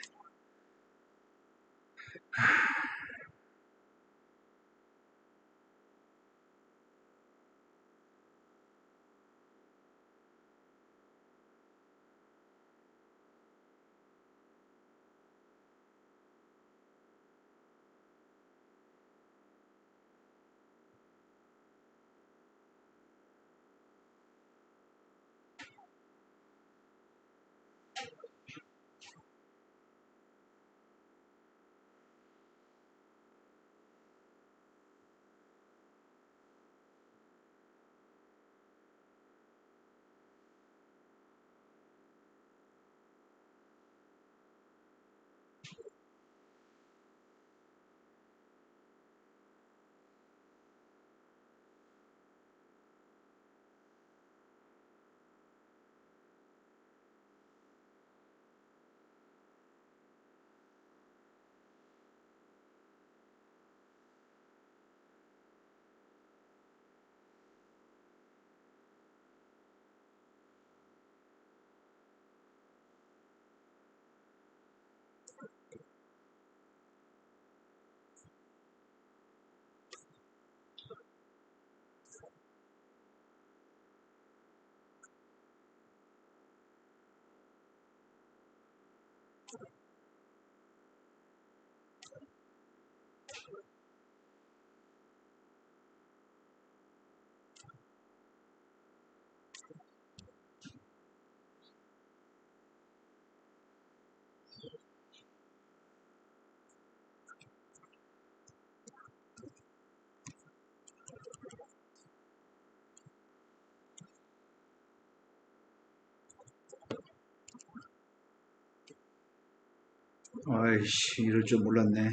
아이씨, 이럴 줄 몰랐네.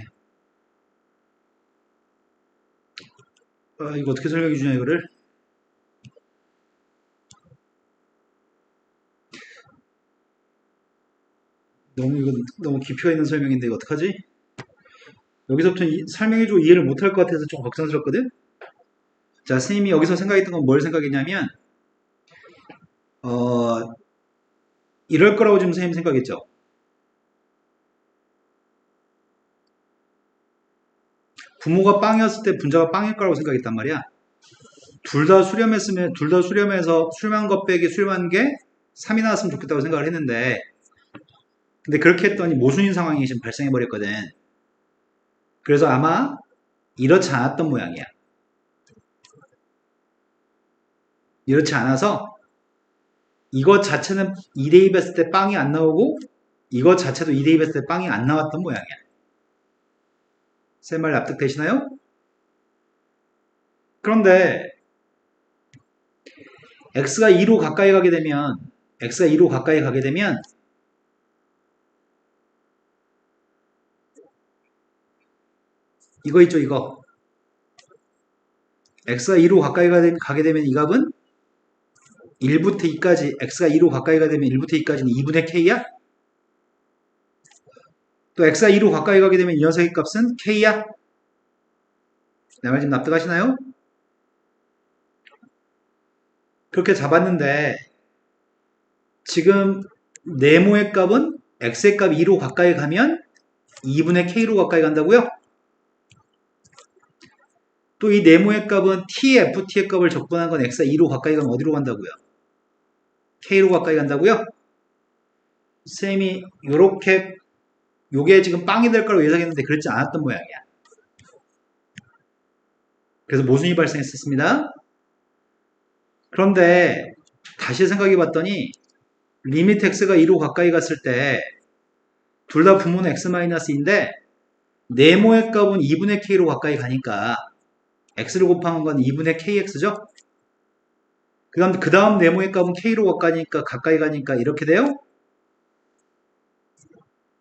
아, 이거 어떻게 설명해 주냐, 이거를? 이거 너무 깊이가 있는 설명인데, 이거 어떡하지? 여기서부터 설명해주고 이해를 못할 것 같아서 좀 걱정스럽거든? 자, 선생님이 여기서 생각했던 건 뭘 생각했냐면, 어, 이럴 거라고 지금 선생님 생각했죠? 부모가 빵이었을 때 분자가 빵일 거라고 생각했단 말이야. 둘 다 수렴했으면, 둘 다 수렴해서 수렴한 것 빼기 수렴한 게 3이 나왔으면 좋겠다고 생각을 했는데, 근데 그렇게 했더니 모순인 상황이 지금 발생해버렸거든. 그래서 아마 이렇지 않았던 모양이야. 이렇지 않아서 이것 자체는 2 대입했을 때 빵이 안 나오고 이것 자체도 2 대입했을 때 빵이 안 나왔던 모양이야. 쌤 말 납득되시나요? 그런데 x가 2로 가까이 가게 되면 x가 2로 가까이 가게 되면 이거 있죠, 이거. x가 2로 가까이 가게 되면 이 값은 1부터 2까지, x가 2로 가까이 가게 되면 1부터 2까지는 2분의 k야? 또 x가 2로 가까이 가게 되면 이 녀석의 값은 k야? 내 말 지금 납득하시나요? 그렇게 잡았는데 지금 네모의 값은 x의 값 2로 가까이 가면 2분의 k로 가까이 간다고요? 또 이 네모의 값은 tft의 값을 적분한 건 x가 2로 가까이 가면 어디로 간다고요? k로 가까이 간다고요? 쌤이 요렇게 요게 지금 빵이 될 거라고 예상했는데 그렇지 않았던 모양이야. 그래서 모순이 발생했었습니다. 그런데 다시 생각해 봤더니 리미트 x가 2로 가까이 갔을 때 둘 다 부모는 x-인데 네모의 값은 2분의 k로 가까이 가니까 x를 곱한 건 2분의 kx죠? 그 다음 네모의 값은 k로 가까이 가니까 이렇게 돼요?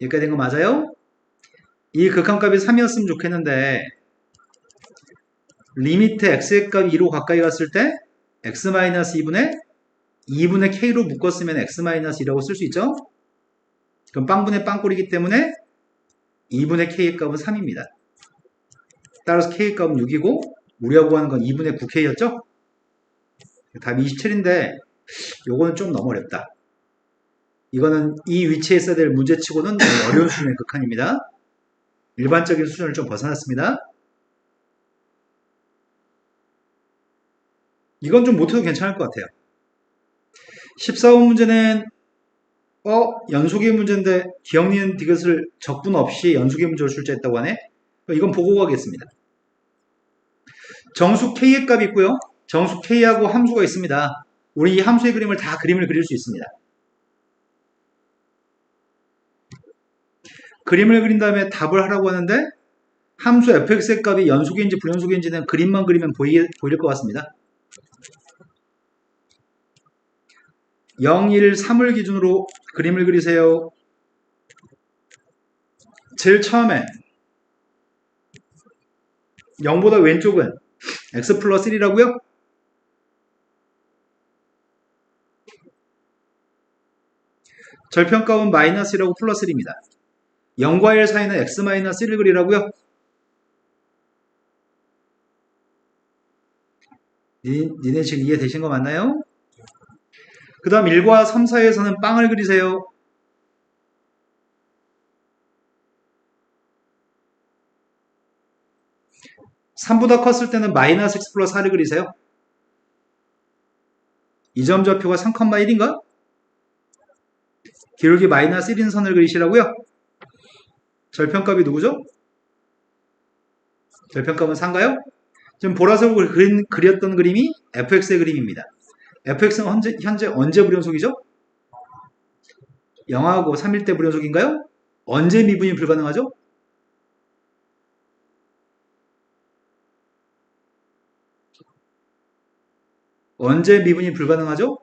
여기까지 된 거 맞아요? 이 극한값이 3이었으면 좋겠는데 리미트 x의 값이 2로 가까이 갔을 때 x-2분의 2분의 k로 묶었으면 x-2라고 쓸 수 있죠? 그럼 빵분의 빵꼴이기 때문에 2분의 k의 값은 3입니다. 따라서 k의 값은 6이고 우리가 구하는 건 2분의 9k였죠? 답이 27인데 요거는 좀 너무 어렵다. 이거는 이 위치에 있어야 될 문제치고는 너무 어려운 수준의 극한입니다. 일반적인 수준을 좀 벗어났습니다. 이건 좀 못해도 괜찮을 것 같아요. 14번 문제는 연속의 문제인데 기억, 니은, 디귿을 적분 없이 연속의 문제로 출제했다고 하네. 이건 보고 가겠습니다. 정수 k의 값이 있고요. 정수 k하고 함수가 있습니다. 우리 이 함수의 그림을 다 그림을 그릴 수 있습니다. 그림을 그린 다음에 답을 하라고 하는데 함수 fx의 값이 연속인지 불연속인지는 그림만 그리면 보일 것 같습니다. 0, 1, 3을 기준으로 그림을 그리세요. 제일 처음에 0보다 왼쪽은 x 플러스 1이라고요? 절편값은 마이너스 1하고 플러스 1입니다. 0과 1 사이는 x 마이너스 1을 그리라고요? 니네 지금 이해되신 거 맞나요? 그 다음 1과 3 사이에서는 빵을 그리세요. (3보다) 컸을 때는 마이너스 x 플러스 4를 그리세요. 이 점 좌표가 3,1인가? 기울기 마이너스 1인 선을 그리시라고요? 절편값이 누구죠? 절편값은 4인가요? 지금 보라색으로 그렸던 그림이 fx의 그림입니다. fx는 현재 언제 불연속이죠? 0하고 3일 때 불연속인가요? 언제 미분이 불가능하죠? 언제 미분이 불가능하죠?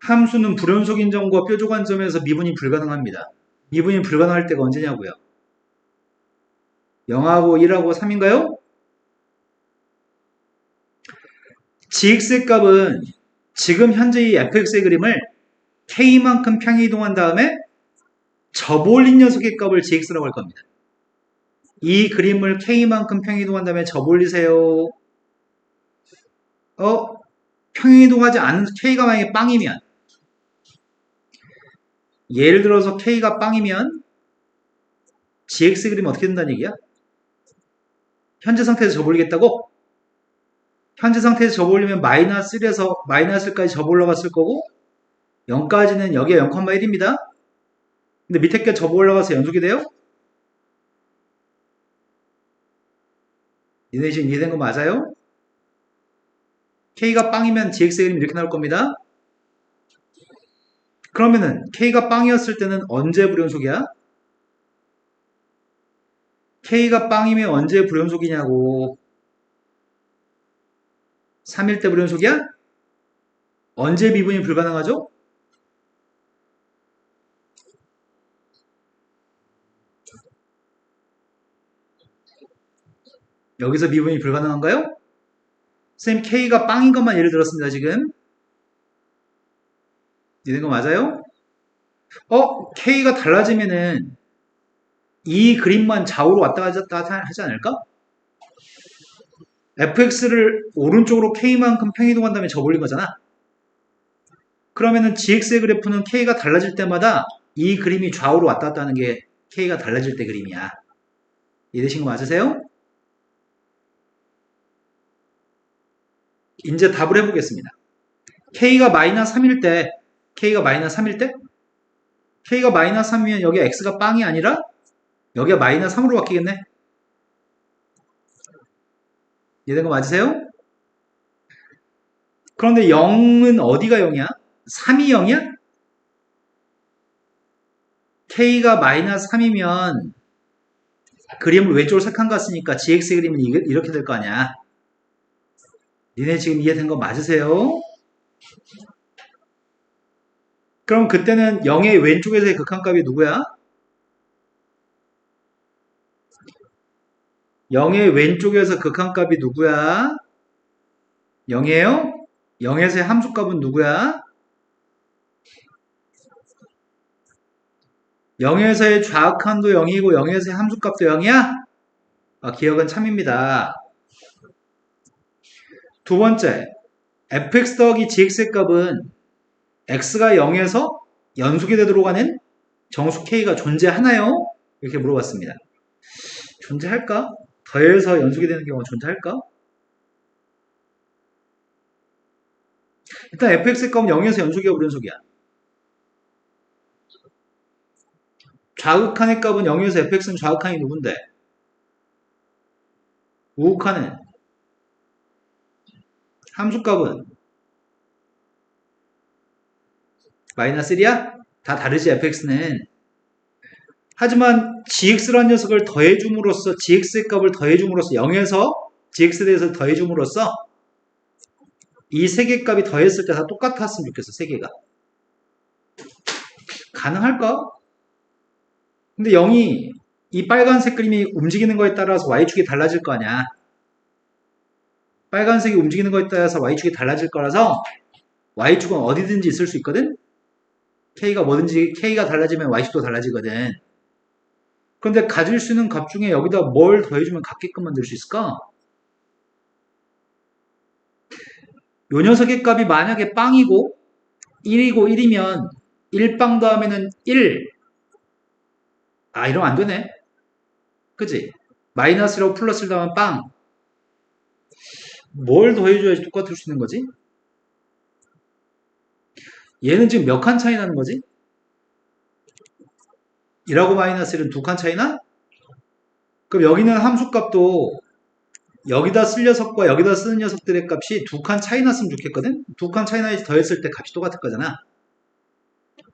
함수는 불연속 인정과 뾰족 관점에서 미분이 불가능합니다. 미분이 불가능할 때가 언제냐고요? 0하고 1하고 3인가요? gx의 값은 지금 현재 이 fx의 그림을 k만큼 평행이동한 다음에 접올린 녀석의 값을 gx라고 할 겁니다. 이 그림을 k만큼 평행이동한 다음에 접올리세요. 평행이동하지 않은 k가 만약에 빵이면, 예를 들어서 k가 빵이면 gx 그림은 어떻게 된다는 얘기야? 현재 상태에서 접올리겠다고? 현재 상태에서 접올리면 마이너스 1에서 마이너스 1까지 접올라갔을 거고 0까지는 여기가 0,1입니다. 근데 밑에 게 접올라가서 연속이 돼요? 니네 지금 이해된 거 맞아요? k가 빵이면 gx의 그림이 이렇게 나올 겁니다. 그러면은 k가 빵이었을 때는 언제 불연속이야? k가 빵이면 언제 불연속이냐고. 3일 때 불연속이야? 언제 미분이 불가능하죠? 여기서 미분이 불가능한가요? 선생님 k가 빵인 것만 예를 들었습니다. 지금 이런 거 맞아요? k가 달라지면은 이 그림만 좌우로 왔다 갔다 하지 않을까? fx를 오른쪽으로 k만큼 평이동한 다음에 접올린 거잖아. 그러면은 gx의 그래프는 k가 달라질 때마다 이 그림이 좌우로 왔다 갔다 하는 게 k가 달라질 때 그림이야. 이해되신 거 맞으세요? 이제 답을 해보겠습니다. k가 마이너스 3일 때 k가 마이너스 3이면 여기 x가 빵이 아니라 여기가 마이너스 3으로 바뀌겠네. 이해된 거 맞으세요? 그런데 0은 어디가 0이야? 3이 0이야? k가 마이너스 3이면 그림을 왼쪽으로 색한 거 같으니까 gx 그림은 이렇게 될 거 아니야. 니네 지금 이해된 거 맞으세요? 그럼 그때는 0의 왼쪽에서의 극한값이 누구야? 0의 왼쪽에서 극한값이 누구야? 0이에요? 0에서의 함수값은 누구야? 0에서의 좌극한도 0이고 0에서의 함수값도 0이야? 기억은 참입니다. 두 번째, fx 더하기 gx의 값은 x가 0에서 연속이 되도록 하는 정수 k가 존재하나요? 이렇게 물어봤습니다. 존재할까? 더해서 연속이 되는 경우가 존재할까? 일단 fx의 값은 0에서 연속이야, 불연속이야? 좌극한의 값은 0에서 fx는 좌극한이 누군데? 우극한은? 함수값은? 마이너스 1이야? 다 다르지, fx는. 하지만 gx라는 녀석을 더해줌으로써 gx의 값을 더해줌으로써 0에서 gx에 대해서 더해줌으로써 이 세 개 값이 더했을 때 다 똑같았으면 좋겠어. 세 개가. 가능할까? 근데 0이 이 빨간색 그림이 움직이는 거에 따라서 y축이 달라질 거 아니야. 빨간색이 움직이는 거에 따라서 y축이 달라질 거라서 y축은 어디든지 있을 수 있거든? k가 달라지면 y축도 달라지거든. 그런데 가질 수 있는 값 중에 여기다 뭘 더해주면 같게끔 만들 수 있을까? 요 녀석의 값이 만약에 빵이고 1이고 1이면 1빵 다음에는 1. 이러면 안 되네. 그치? 마이너스라고 플러스를 더하면 빵. 뭘 더해줘야지 똑같을 수 있는 거지? 얘는 지금 몇 칸 차이 나는 거지? 1하고 마이너스 1은 2칸 차이나? 그럼 여기는 함수값도 여기다 쓸 녀석과 여기다 쓰는 녀석들의 값이 2칸 차이 났으면 좋겠거든? 2칸 차이 나야지 더했을 때 값이 똑같을 거잖아.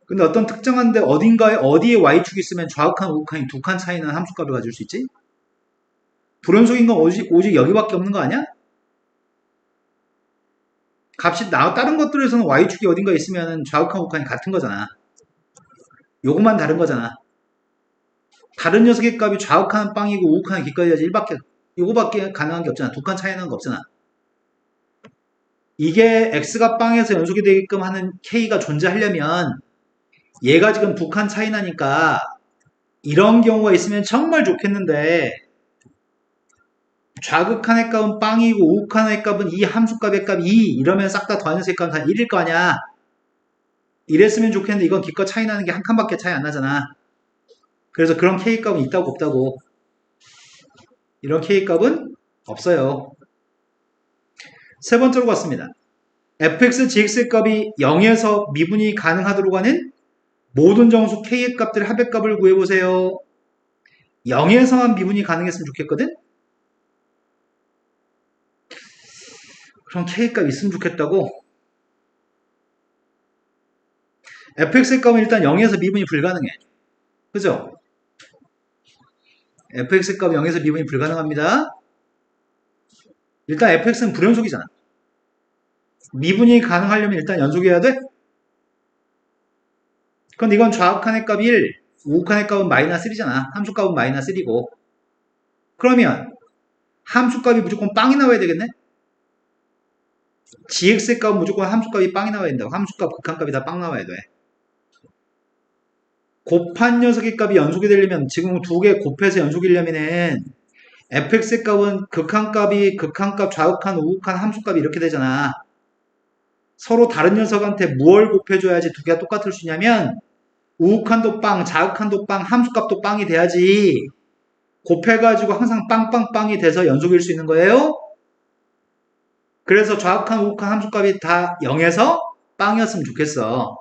근데 어떤 특정한 데 어디에 y축이 있으면 좌극한, 우극한이 2칸 차이 나는 함수값을 가질 수 있지? 불연속인 건 오직 여기밖에 없는 거 아니야? 값이 다른 것들에서는 y축이 어딘가 있으면 좌극한 우극한이 같은 거잖아. 요것만 다른 거잖아. 다른 녀석의 값이 좌극한 빵이고 우극한 기까지야지 1밖에 요거밖에 가능한 게 없잖아. 두 칸 차이 나는 거 없잖아. 이게 x가 빵에서 연속이 되게끔 하는 k가 존재하려면 얘가 지금 두 칸 차이 나니까 이런 경우가 있으면 정말 좋겠는데 좌극한의 값은 빵이고 우극한의 값은 이 함수값의 값 2 이러면 싹 다 더하는 값은 다 1일 거 아니야. 이랬으면 좋겠는데 이건 기껏 차이 나는 게 한 칸밖에 차이 안 나잖아. 그래서 그런 k값은 있다고 없다고. 이런 k값은 없어요. 세 번째로 갔습니다. fx, gx의 값이 0에서 미분이 가능하도록 하는 모든 정수 k의 값들 합의 값을 구해보세요. 0에서만 미분이 가능했으면 좋겠거든? 그럼 k의 값 있으면 좋겠다고? fx의 값은 일단 0에서 미분이 불가능해. 그죠? fx의 값은 0에서 미분이 불가능합니다. 일단 fx는 불연속이잖아. 미분이 가능하려면 일단 연속이어야 돼? 그럼 이건 좌극한의 값이 1, 우극한의 값은 마이너스 1이잖아. 함수값은 마이너스 1이고. 그러면 함수값이 무조건 빵이 나와야 되겠네? gx의 값은 무조건 함수값이 빵이 나와야 된다고. 함수값, 극한값이 다 빵 나와야 돼. 곱한 녀석의 값이 연속이 되려면 지금 두 개 곱해서 연속이려면은 fx의 값은 극한값이 극한값, 좌극한, 우극한 함수값이 이렇게 되잖아. 서로 다른 녀석한테 무엇을 곱해줘야지 두 개가 똑같을 수 있냐면 우극한도 빵, 좌극한도 빵, 함수값도 빵이 돼야지 곱해가지고 항상 빵빵빵이 돼서 연속일 수 있는 거예요. 그래서 좌극한, 우극한 함수값이 다 0에서 빵이었으면 좋겠어.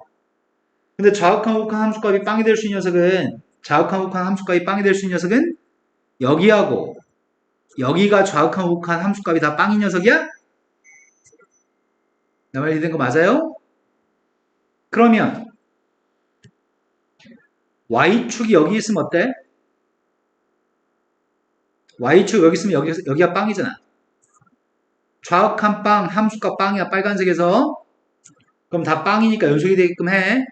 근데 좌극한, 우극한 함수값이 빵이 될 수 있는 녀석은 좌극한, 우극한 함수값이 빵이 될 수 있는 녀석은 여기하고 여기가 좌극한, 우극한 함수값이 다 빵인 녀석이야? 나 말 이해된 거 맞아요? 그러면 y축이 여기 있으면 어때? y축 여기 있으면 여기가 빵이잖아. 좌극한 빵, 함수값 빵이야. 빨간색에서. 그럼 다 빵이니까 연속이 되게끔 해.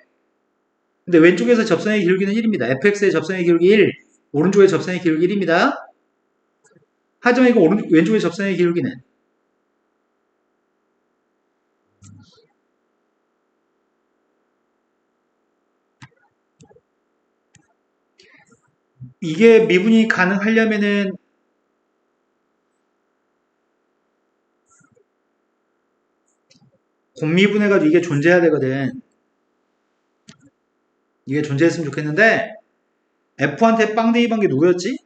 근데 왼쪽에서 접선의 기울기는 1입니다. fx의 접선의 기울기 1, 오른쪽의 접선의 기울기 1입니다. 하지만 이거 왼쪽의 접선의 기울기는 이게 미분이 가능하려면은 곱미분해가지고 이게 존재해야 되거든. 이게 존재했으면 좋겠는데 F한테 빵 대입한 게 누구였지?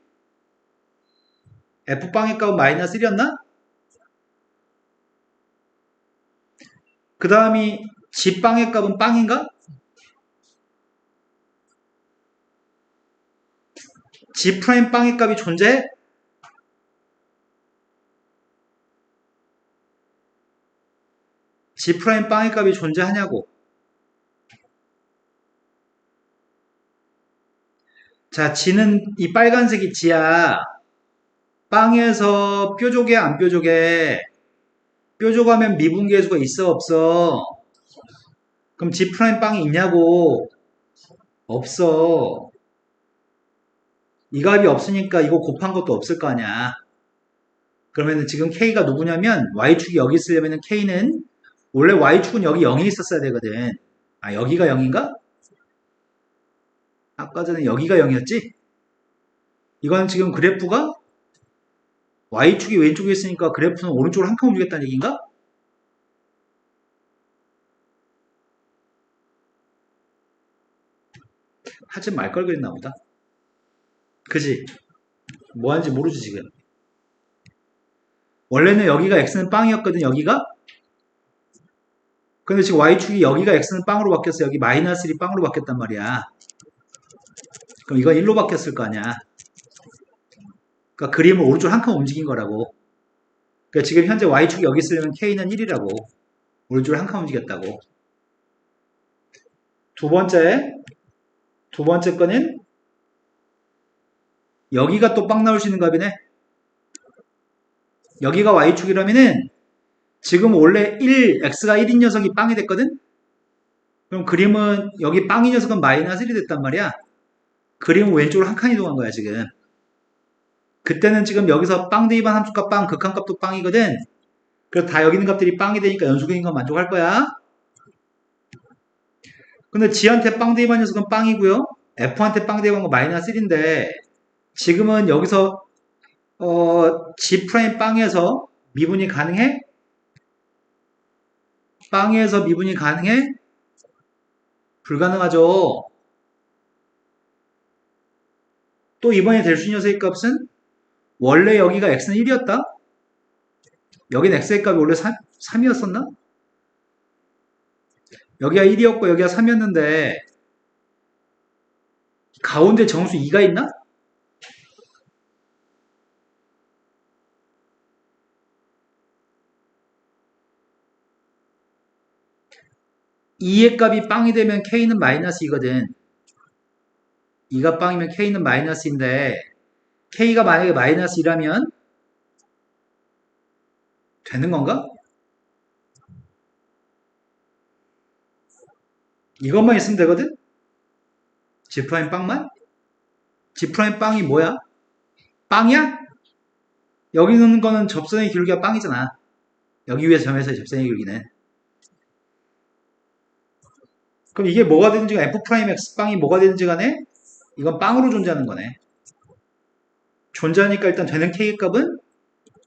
F빵의 값은 마이너스 1이었나? 그 다음이 G빵의 값은 빵인가? G'빵의 값이 존재해? G'빵의 값이 존재하냐고. 자, G는 이 빨간색이 G야. 빵에서 뾰족해 안 뾰족해? 뾰족하면 미분계수가 있어 없어? 그럼 G'빵이 있냐고? 없어. 이 값이 없으니까 이거 곱한 것도 없을 거 아니야. 그러면 지금 K가 누구냐면 Y축이 여기 있으려면 K는 원래 Y축은 여기 0이 있었어야 되거든. 아, 여기가 0인가? 아까 전에 여기가 0이었지? 이건 지금 그래프가 Y축이 왼쪽에 있으니까 그래프는 오른쪽으로 한 칸 움직였다는 얘기인가? 하지 말 걸 그랬나 보다. 그지? 뭐 하는지 모르지 지금. 원래는 여기가 x는 빵이었거든 여기가. 근데 지금 y축이 여기가 x는 빵으로 바뀌었어. 여기 마이너스 1이 빵으로 바뀌었단 말이야. 그럼 이건 1로 바뀌었을 거 아니야. 그러니까 그림을 오른쪽으로 한 칸 움직인 거라고. 그러니까 지금 현재 y축이 여기 있으려면 k는 1이라고. 오른쪽으로 한 칸 움직였다고. 두 번째 거는 여기가 또 빵 나올 수 있는 값이네. 여기가 y축이라면은 지금 원래 x가 1인 녀석이 빵이 됐거든? 그럼 그림은 여기 빵이 녀석은 마이너스 1이 됐단 말이야. 그림은 왼쪽으로 한 칸 이동한 거야 지금. 그때는 지금 여기서 빵 대입한 함수값 빵, 극한값도 빵이거든. 그래서 다 여기 있는 값들이 빵이 되니까 연속인 건 만족할 거야. 근데 G한테 빵 대입한 녀석은 빵이고요. F한테 빵 대입한 건 마이너스 1인데 지금은 여기서 G' 빵에서 미분이 가능해? 빵에서 미분이 가능해? 불가능하죠. 또 이번에 될 수 있는 녀석의 값은 원래 여기가 x는 1이었다? 여긴 x의 값이 원래 3이었었나? 여기가 1이었고 여기가 3이었는데 가운데 정수 2가 있나? (2의) 값이 빵이 되면 k는 마이너스 2거든. 2가 빵이면 k는 마이너스인데 k가 만약에 마이너스 2라면 되는 건가? 이것만 있으면 되거든? G' 빵만? G' 빵이 뭐야? 빵이야? 여기 있는 거는 접선의 기울기가 빵이잖아. 여기 위에 점에서의 접선의 기울기는. 그럼 이게 뭐가 되든지 간에 F'X 빵이 뭐가 되든지 간에 이건 빵으로 존재하는 거네. 존재하니까 일단 되는 K 값은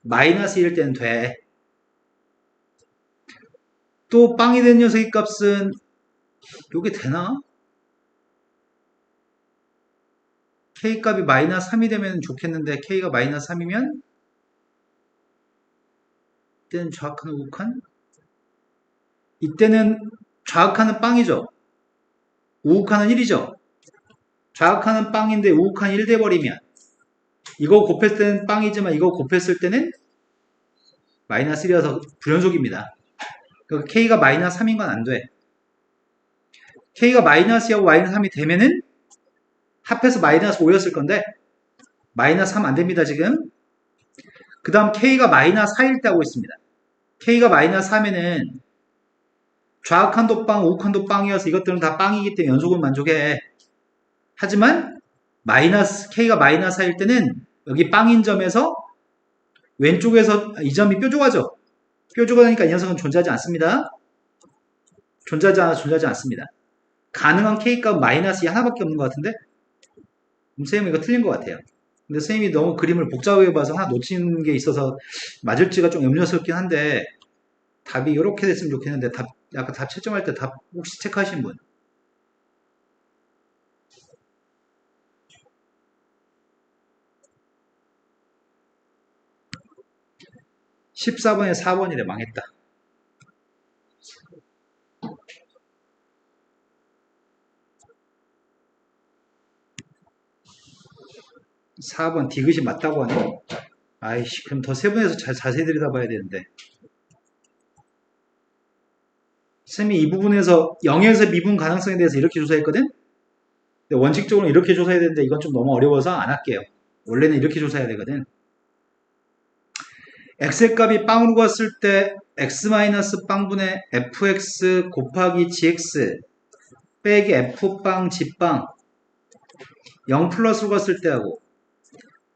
마이너스 1일 때는 돼. 또 빵이 된 녀석의 값은 요게 되나? K 값이 마이너스 3이 되면 좋겠는데 K가 마이너스 3이면 이때는 좌악한 우극한? 이때는 좌악한은 빵이죠. 우극한은 1이죠. 좌악한은 빵인데 우극한 1 돼버리면 이거 곱했을 때는 빵이지만 이거 곱했을 때는 마이너스 1이어서 불연속입니다. 그러니까 K가 마이너스 3인 건 안 돼. K가 마이너스 2하고 마이너스 3이 되면은 합해서 마이너스 5였을 건데 마이너스 3 안 됩니다 지금. 그 다음 K가 마이너스 4일 때 하고 있습니다. K가 마이너스 3에는 좌악한도 빵, 우극한도 빵이어서 이것들은 다 빵이기 때문에 연속은 만족해. 하지만 K가 마이너스 4일 때는 여기 빵인 점에서 왼쪽에서 이 점이 뾰족하죠. 뾰족하니까 이 녀석은 존재하지 않습니다. 존재하지 않습니다. 가능한 K값 마이너스 2 하나밖에 없는 것 같은데 선생님 이거 틀린 것 같아요. 근데 선생님이 너무 그림을 복잡하게 봐서 하나 놓치는 게 있어서 맞을지가 좀 염려스럽긴 한데 답이 이렇게 됐으면 좋겠는데 아까 답 채점할 때 답 혹시 체크하신 분? (14번에) 4번이래. 망했다. 4번 디귿이 맞다고 하네. 아이씨, 그럼 더 세분해서 자세히 들여다봐야 되는데. 쌤이 이 부분에서 0에서 미분 가능성에 대해서 이렇게 조사했거든? 근데 원칙적으로 이렇게 조사해야 되는데 이건 좀 너무 어려워서 안 할게요. 원래는 이렇게 조사해야 되거든. x의 값이 빵으로 갔을 때 x-빵분의 fx 곱하기 gx 빼기 f빵 g빵 0 플러스로 갔을 때 하고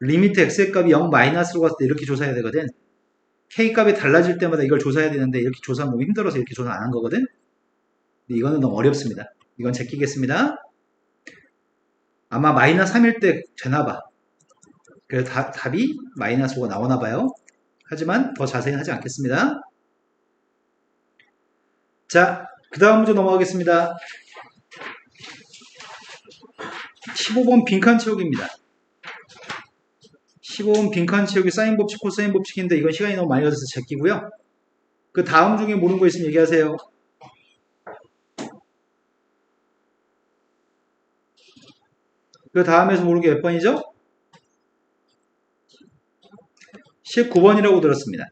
리미트 x의 값이 0 마이너스로 갔을 때 이렇게 조사해야 되거든. k 값이 달라질 때마다 이걸 조사해야 되는데 이렇게 조사하면 너무 힘들어서 이렇게 조사 안 한 거거든. 근데 이거는 너무 어렵습니다. 이건 제끼겠습니다. 아마 마이너스 3일 때 되나봐. 그래서 답이 마이너스 5가 나오나봐요. 하지만 더 자세히는 하지 않겠습니다. 자, 그 다음 문제 넘어가겠습니다. 15번 빈칸 채우기입니다. 15번 빈칸 채우기 사인 법칙, 코사인 법칙인데 이건 시간이 너무 많이 걸려서 제끼고요. 그 다음 중에 모르는 거 있으면 얘기하세요. 그 다음에서 모르는 게 몇 번이죠? 19번이라고 들었습니다.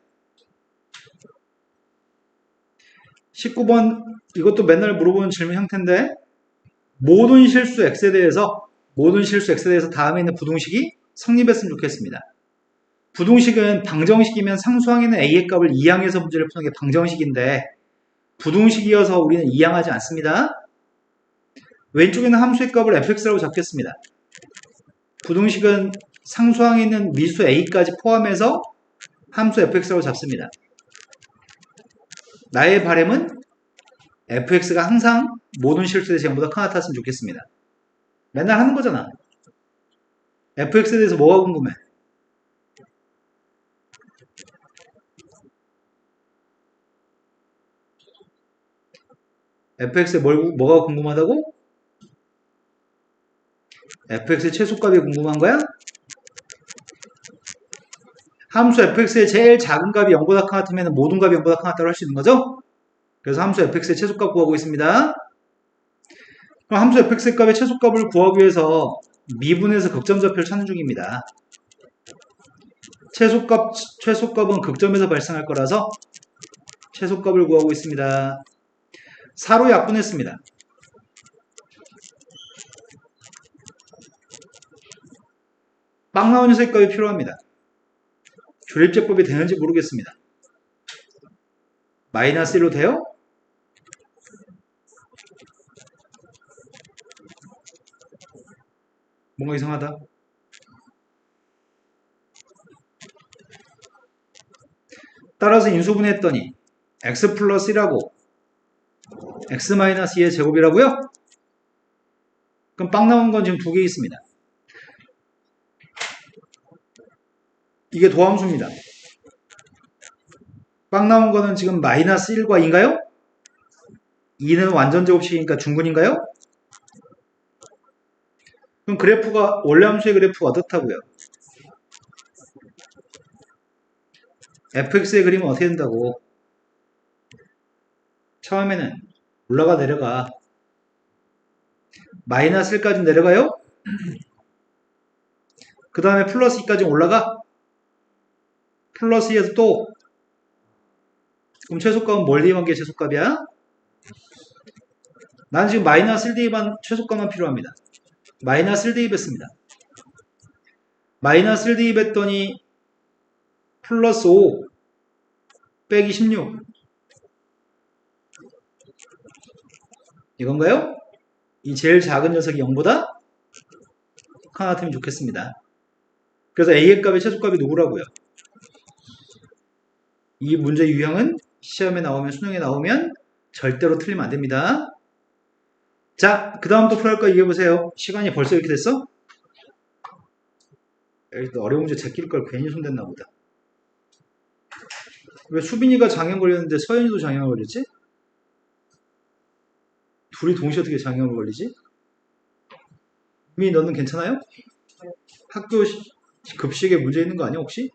19번 이것도 맨날 물어보는 질문 형태인데 모든 실수 x에 대해서 다음에 있는 부등식이 성립했으면 좋겠습니다. 부동식은 방정식이면 상수항에는 a의 값을 이항해서 문제를 푸는 게 방정식인데 부동식이어서 우리는 이항하지 않습니다. 왼쪽에는 함수의 값을 fx라고 잡겠습니다. 부동식은 상수항에 있는 미수 a까지 포함해서 함수 fx라고 잡습니다. 나의 바람은 fx가 항상 모든 실수의 제형보다 큰 나타났으면 좋겠습니다. 맨날 하는 거잖아. fx에 대해서 뭐가 궁금해? fx에 뭐가 궁금하다고? fx의 최소값이 궁금한 거야? 함수 fx의 제일 작은 값이 0보다 큰 같으면 모든 값이 0보다 큰 같다고 할 수 있는 거죠? 그래서 함수 fx의 최소값 구하고 있습니다. 그럼 함수 fx의 값의 최소값을 구하기 위해서 미분에서 극점좌표를 찾는 중입니다. 최소값은 극점에서 발생할 거라서 최소값을 구하고 있습니다. 4로 약분했습니다. 빵 나온 녀석의 값이 필요합니다. 조립제법이 되는지 모르겠습니다. 마이너스 1로 돼요? 뭔가 이상하다. 따라서 인수분해했더니 x 플러스 1하고 x 마이너스 2의 제곱이라고요? 그럼 빵 나온 건 지금 두 개 있습니다. 이게 도함수입니다. 빵 나온 거는 지금 마이너스 1과 2인가요? 2는 완전 제곱식이니까 중근인가요? 그럼 그래프가 원래 함수의 그래프가 어떻다고요? fx의 그림은 어떻게 된다고? 처음에는 올라가 내려가. 마이너스 1까지 내려가요? 그 다음에 플러스 2까지 올라가? 플러스 2에서 또 그럼 최소값은 뭘 대입한 게 최소값이야? 난 지금 마이너스 1 대입한 최소값만 필요합니다. 마이너스 1 대입했습니다. 마이너스 1 대입했더니 플러스 5 빼기 16 이건가요? 이 제일 작은 녀석이 0보다 하나 같으면 좋겠습니다. 그래서 a의 값의 최소값이 누구라고요? 이 문제 유형은 시험에 나오면 수능에 나오면 절대로 틀리면 안 됩니다. 자, 그 다음 또 풀어할 거 얘기해보세요. 시간이 벌써 이렇게 됐어? 여기도 어려운 문제 제낄 걸 괜히 손댔나 보다. 왜 수빈이가 장염 걸렸는데 서연이도 장염 걸렸지? 둘이 동시에 어떻게 장염을 걸리지? 미 너는 괜찮아요? 학교 급식에 문제 있는 거 아니야 혹시?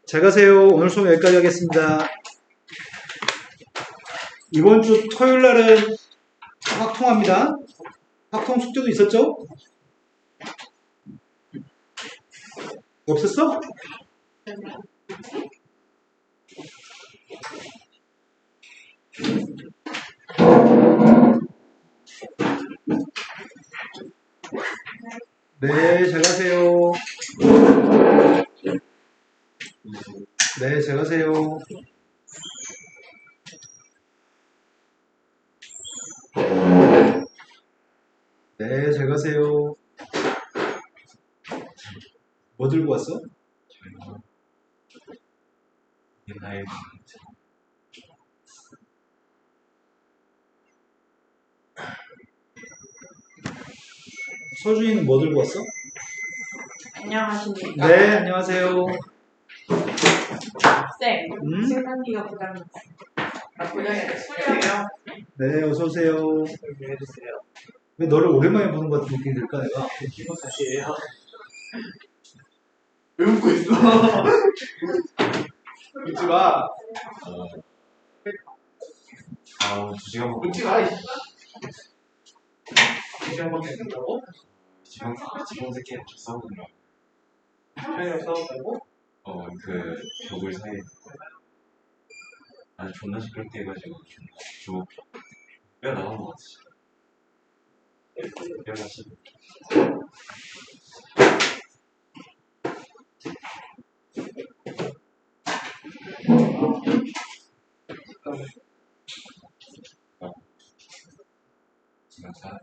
잘 가세요. 오늘 수업 여기까지 하겠습니다. 이번 주 토요일 날은 확통합니다. 확통 숙제도 있었죠? 없었어? 네, 잘 가세요. 네, 잘 가세요. 네, 잘 가세요. 뭐 들고 왔어? 옛날 서준이는 뭐 들고 왔어? 안녕하십니까? 네, 안녕하세요. 쌤, 생산기가 부담이 부담이 수련이요. 네, 어서오세요. 해주세요. 왜 너를 오랜만에 보는 것 같은 느낌이 들까, 내가? 기본 사실이에요. 왜 웃고 있어? 웃지 마. 아, 2시간 먹고. 웃지 마. 2시간 밖에 안 된다고? 지방 새끼랑 싸우는 거야. 형이랑 싸웠다고? 그 벽을 사이에. 존나 시끄럽게 해가지고 뼈 나간 것 같아. 연하시. 지나차.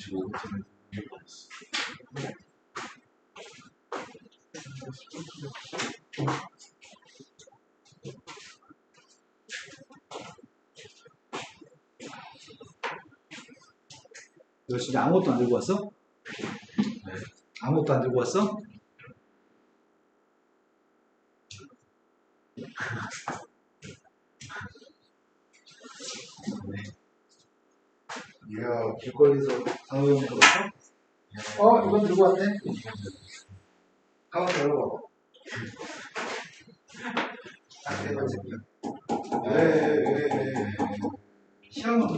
55분쯤에 너 진짜 아무것도 안 들고 왔어? 네. 아무것도 안 들고 왔어? 이야, 길거리에서 상호형 들었어? 이건 들고 왔네. 가방 열어봐. 딱 대박 새끼. 왜. 시험은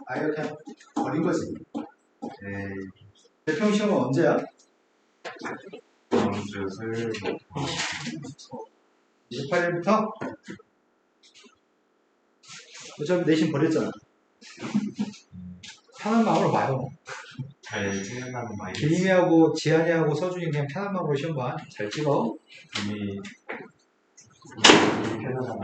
아예 그냥 버린 거지. 대평 시험은 언제야? 다음 주 수요일 28일부터? 어차피 내신 버렸잖아. 편한 마음으로 봐요. 잘 생각나는 마인드. 기림이하고 지한이하고 서준이 그냥 편한 마음으로 시험 봐. 잘 찍어. 이미 편안하고